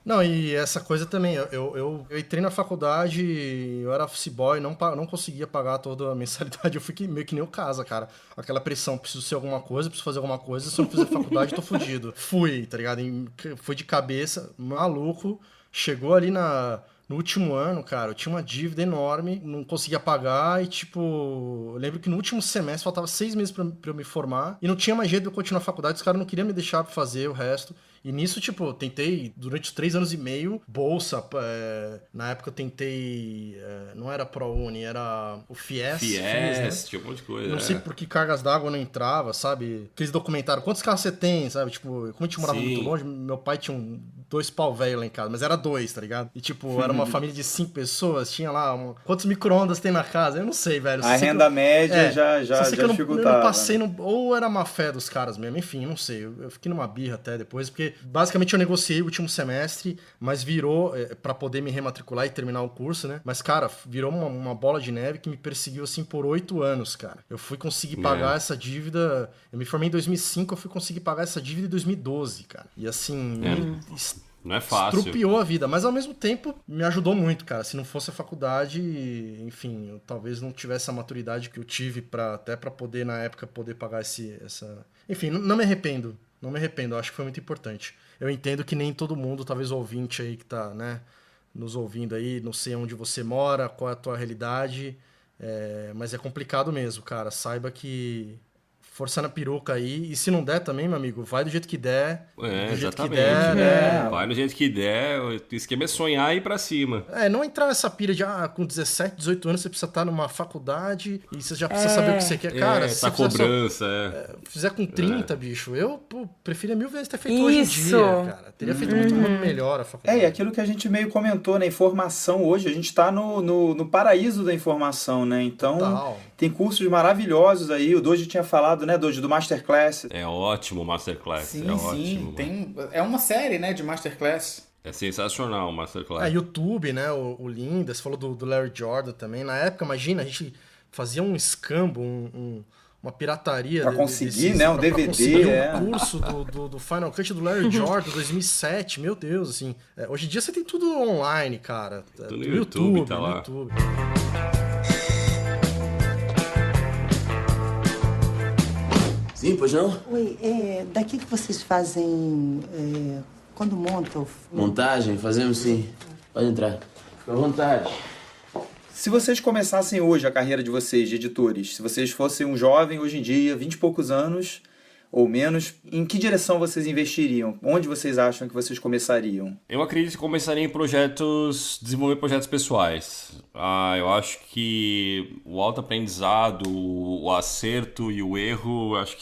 Não, e essa coisa também, eu entrei na faculdade, eu era office boy, não conseguia pagar toda a mensalidade, eu fiquei meio que nem o casa, cara. Aquela pressão, preciso ser alguma coisa, preciso fazer alguma coisa, se eu não fizer faculdade, tô fudido. Fui, tá ligado? Fui de cabeça, maluco, chegou ali no último ano, cara, eu tinha uma dívida enorme, não conseguia pagar e, tipo, eu lembro que no último semestre faltava 6 meses pra eu me formar e não tinha mais jeito de eu continuar a faculdade, os caras não queriam me deixar pra fazer o resto. E nisso, tipo, eu tentei, durante os 3 anos e meio, bolsa, na época eu tentei, não era ProUni, era o FIES, né? Tinha um monte de coisa. Não sei por que cargas d'água não entrava, sabe? Aqueles documentários, quantos carros você tem, sabe? Tipo, como a gente morava muito longe, meu pai tinha 2 pau velho lá em casa, mas era 2, tá ligado? E tipo, era uma família de 5 pessoas, tinha lá, quantos micro-ondas tem na casa? Eu não sei, velho. A renda média já dificultava. Eu não passei ou era má fé dos caras mesmo, enfim, não sei. Eu fiquei numa birra até depois, porque basicamente eu negociei o último semestre, mas virou, pra poder me rematricular e terminar o curso, né? Mas, cara, virou uma bola de neve que me perseguiu, assim, por 8 anos, cara. Eu fui conseguir pagar essa dívida... Eu me formei em 2005, eu fui conseguir pagar essa dívida em 2012, cara. E, assim... Não é fácil. Estrupiou a vida, mas ao mesmo tempo me ajudou muito, cara. Se não fosse a faculdade, enfim, eu talvez não tivesse a maturidade que eu tive até pra poder, na época, poder pagar essa... Enfim, não me arrependo. Não me arrependo, eu acho que foi muito importante. Eu entendo que nem todo mundo, talvez o ouvinte aí que tá, né, nos ouvindo aí, não sei onde você mora, qual é a tua realidade, mas é complicado mesmo, cara. Saiba que força na peruca aí, e se não der também, meu amigo, vai do jeito que der. Do jeito que der, né? Vai do jeito que der, o esquema é sonhar e ir pra cima. Não entrar nessa pira de, com 17, 18 anos você precisa estar numa faculdade e você já precisa saber o que você quer. Cara, se tá cobrança, fizer com 30, bicho, eu preferia 1000 vezes ter feito hoje em dia, cara. Teria feito muito melhor a faculdade. E aquilo que a gente meio comentou, né? Informação hoje, a gente tá no paraíso da informação, né? Então, tem cursos maravilhosos aí, o Doji tinha falado, né, Doji, do Masterclass. É ótimo o Masterclass. Sim, ótimo. É uma série, né, de Masterclass. É sensacional o Masterclass. YouTube, né, o Linda, você falou do Larry Jordan também. Na época, imagina, a gente fazia um escambo, uma pirataria. Pra conseguir, né, um DVD. Pra conseguir um curso do Final Cut do Larry Jordan, 2007, meu Deus, assim. Hoje em dia você tem tudo online, cara. Tudo no YouTube, tá lá. YouTube. Sim, pois não? Oi, daqui que vocês fazem quando montam? Montagem, fazemos sim. Pode entrar. Fica à vontade. Se vocês começassem hoje a carreira de vocês, de editores, se vocês fossem um jovem hoje em dia, 20 e poucos anos ou menos, em que direção vocês investiriam? Onde vocês acham que vocês começariam? Eu acredito que começaria em desenvolver projetos pessoais. Eu acho que o autoaprendizado, o acerto e o erro, acho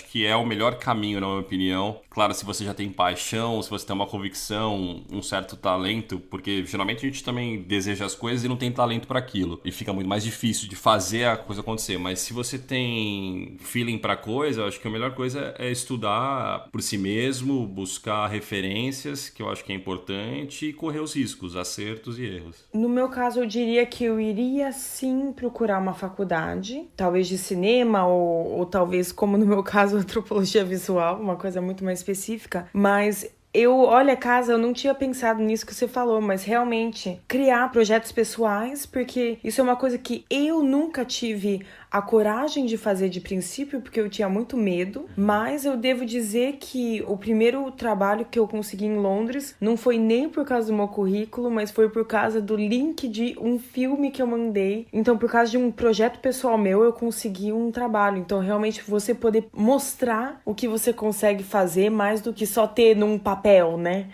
que é o melhor caminho, na minha opinião. Claro, se você já tem paixão, se você tem uma convicção, um certo talento, porque geralmente a gente também deseja as coisas e não tem talento para aquilo. E fica muito mais difícil de fazer a coisa acontecer. Mas se você tem feeling para coisa, eu acho que a melhor coisa é estudar por si mesmo, buscar referências, que eu acho que é importante, e correr os riscos, acertos e erros. No meu caso, eu diria que eu iria sim procurar uma faculdade, talvez de cinema ou talvez, como no meu caso, antropologia visual, uma coisa muito mais específica, mas olha, Casa, eu não tinha pensado nisso que você falou, mas realmente criar projetos pessoais, porque isso é uma coisa que eu nunca tive a coragem de fazer de princípio, porque eu tinha muito medo, mas eu devo dizer que o primeiro trabalho que eu consegui em Londres não foi nem por causa do meu currículo, mas foi por causa do link de um filme que eu mandei. Então, por causa de um projeto pessoal meu, eu consegui um trabalho. Então, realmente, você poder mostrar o que você consegue fazer mais do que só ter num papel, né?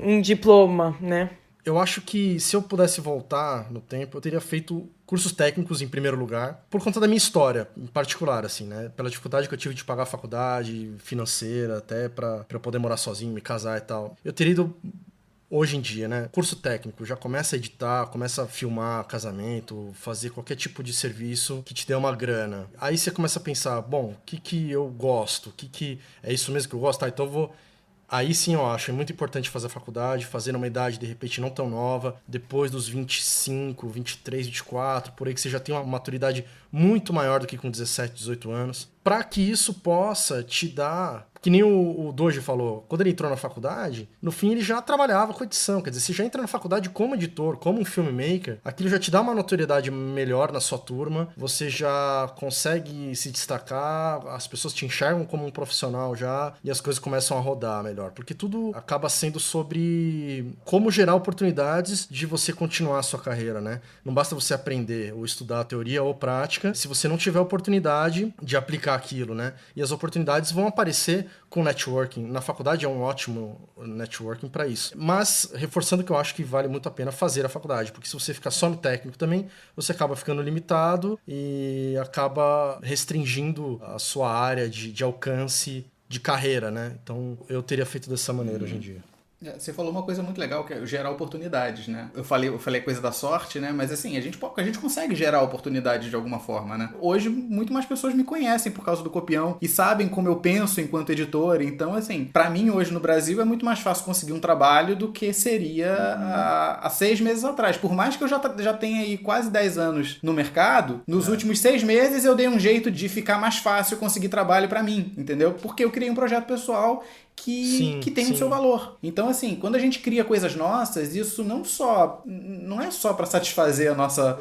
Um diploma, né? Eu acho que se eu pudesse voltar no tempo, eu teria feito cursos técnicos em primeiro lugar, por conta da minha história em particular, assim, né? Pela dificuldade que eu tive de pagar a faculdade financeira, até pra eu poder morar sozinho, me casar e tal. Eu teria ido, hoje em dia, né? Curso técnico, já começa a editar, começa a filmar casamento, fazer qualquer tipo de serviço que te dê uma grana. Aí você começa a pensar, bom, o que eu gosto? É isso mesmo que eu gosto? Então eu vou... Aí sim eu acho, é muito importante fazer a faculdade, fazer numa idade, de repente, não tão nova, depois dos 25, 23, 24, por aí que você já tem uma maturidade muito maior do que com 17, 18 anos, para que isso possa te dar... Que nem o Doji falou, quando ele entrou na faculdade, no fim ele já trabalhava com edição, quer dizer, você já entra na faculdade como editor, como um filmmaker, aquilo já te dá uma notoriedade melhor na sua turma, você já consegue se destacar, as pessoas te enxergam como um profissional já, e as coisas começam a rodar melhor, porque tudo acaba sendo sobre como gerar oportunidades de você continuar a sua carreira, né? Não basta você aprender ou estudar teoria ou prática, se você não tiver oportunidade de aplicar aquilo, né? E as oportunidades vão aparecer com networking. Na faculdade é um ótimo networking para isso. Mas, reforçando que eu acho que vale muito a pena fazer a faculdade, porque se você ficar só no técnico também, você acaba ficando limitado e acaba restringindo a sua área de alcance de carreira, né? Então, eu teria feito dessa maneira hoje em dia. Você falou uma coisa muito legal, que é gerar oportunidades, né? Eu falei coisa da sorte, né? Mas assim, a gente consegue gerar oportunidades de alguma forma, né? Hoje, muito mais pessoas me conhecem por causa do Copião e sabem como eu penso enquanto editor. Então, assim, pra mim hoje no Brasil é muito mais fácil conseguir um trabalho do que seria há 6 meses atrás. Por mais que eu já tenha aí quase 10 anos no mercado, nos últimos 6 meses eu dei um jeito de ficar mais fácil conseguir trabalho pra mim, entendeu? Porque eu criei um projeto pessoal que tem o seu valor. Então, assim, quando a gente cria coisas nossas, isso não é só para satisfazer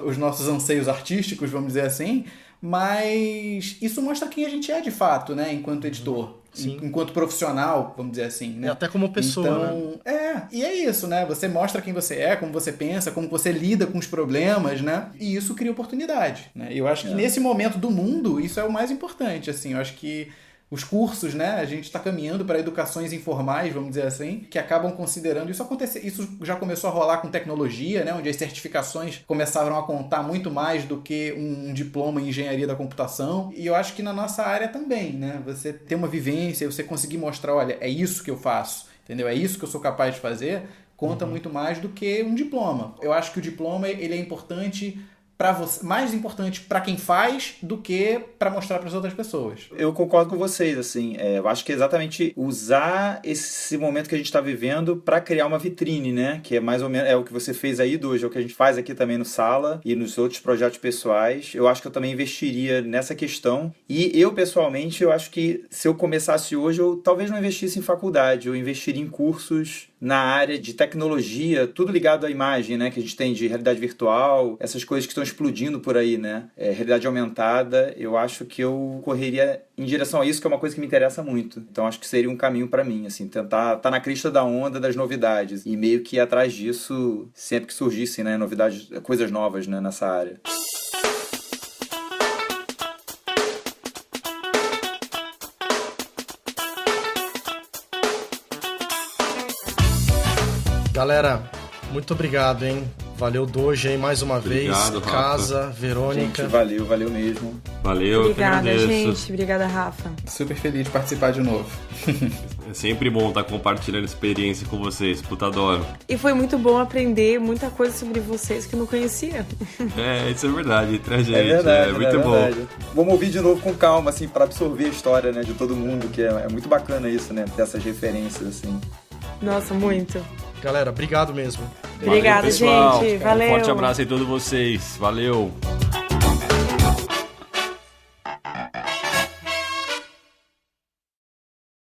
os nossos anseios artísticos, vamos dizer assim, mas isso mostra quem a gente é de fato, né, enquanto editor. Enquanto profissional, vamos dizer assim, né? E até como pessoa, então, né? E é isso, né? Você mostra quem você é, como você pensa, como você lida com os problemas, né? E isso cria oportunidade, né? E eu acho que nesse momento do mundo, isso é o mais importante, assim. Eu acho que os cursos, né? A gente está caminhando para educações informais, vamos dizer assim, que acabam considerando isso acontecer. Isso já começou a rolar com tecnologia, né? Onde as certificações começaram a contar muito mais do que um diploma em engenharia da computação. E eu acho que na nossa área também, né? Você ter uma vivência, você conseguir mostrar, olha, é isso que eu faço, entendeu? É isso que eu sou capaz de fazer, conta muito mais do que um diploma. Eu acho que o diploma, ele é importante para você, mais importante para quem faz do que para mostrar para as outras pessoas. Eu concordo com vocês, assim, eu acho que é exatamente usar esse momento que a gente está vivendo para criar uma vitrine, né, que é mais ou menos, é o que você fez aí, Doji, é o que a gente faz aqui também no Sala e nos outros projetos pessoais. Eu acho que eu também investiria nessa questão, e eu pessoalmente, eu acho que se eu começasse hoje, eu talvez não investisse em faculdade, eu investiria em cursos na área de tecnologia, tudo ligado à imagem, né? Que a gente tem de realidade virtual, essas coisas que estão explodindo por aí, né? Realidade aumentada, eu acho que eu correria em direção a isso, que é uma coisa que me interessa muito. Então acho que seria um caminho para mim, assim, tentar estar na crista da onda das novidades e meio que ir atrás disso sempre que surgissem, né? Novidades, coisas novas, né? Nessa área. Galera, muito obrigado, hein? Valeu, Doge, aí mais uma vez. Obrigado, Rafa. Casa, Verônica. Gente, valeu mesmo. Valeu, Obrigada, eu que agradeço. gente. Obrigada, Rafa. Super feliz de participar de novo. É sempre bom estar compartilhando experiência com vocês, puta adoro. E foi muito bom aprender muita coisa sobre vocês que eu não conhecia. Isso é verdade, entre a gente. É verdade, muito bom. verdade. Vamos ouvir de novo com calma, assim, para absorver a história, né, de todo mundo, que é muito bacana isso, né, dessas referências, assim. Nossa, muito. Galera, obrigado mesmo. Obrigada, pessoal. gente. Valeu. Um forte abraço em todos vocês. Valeu.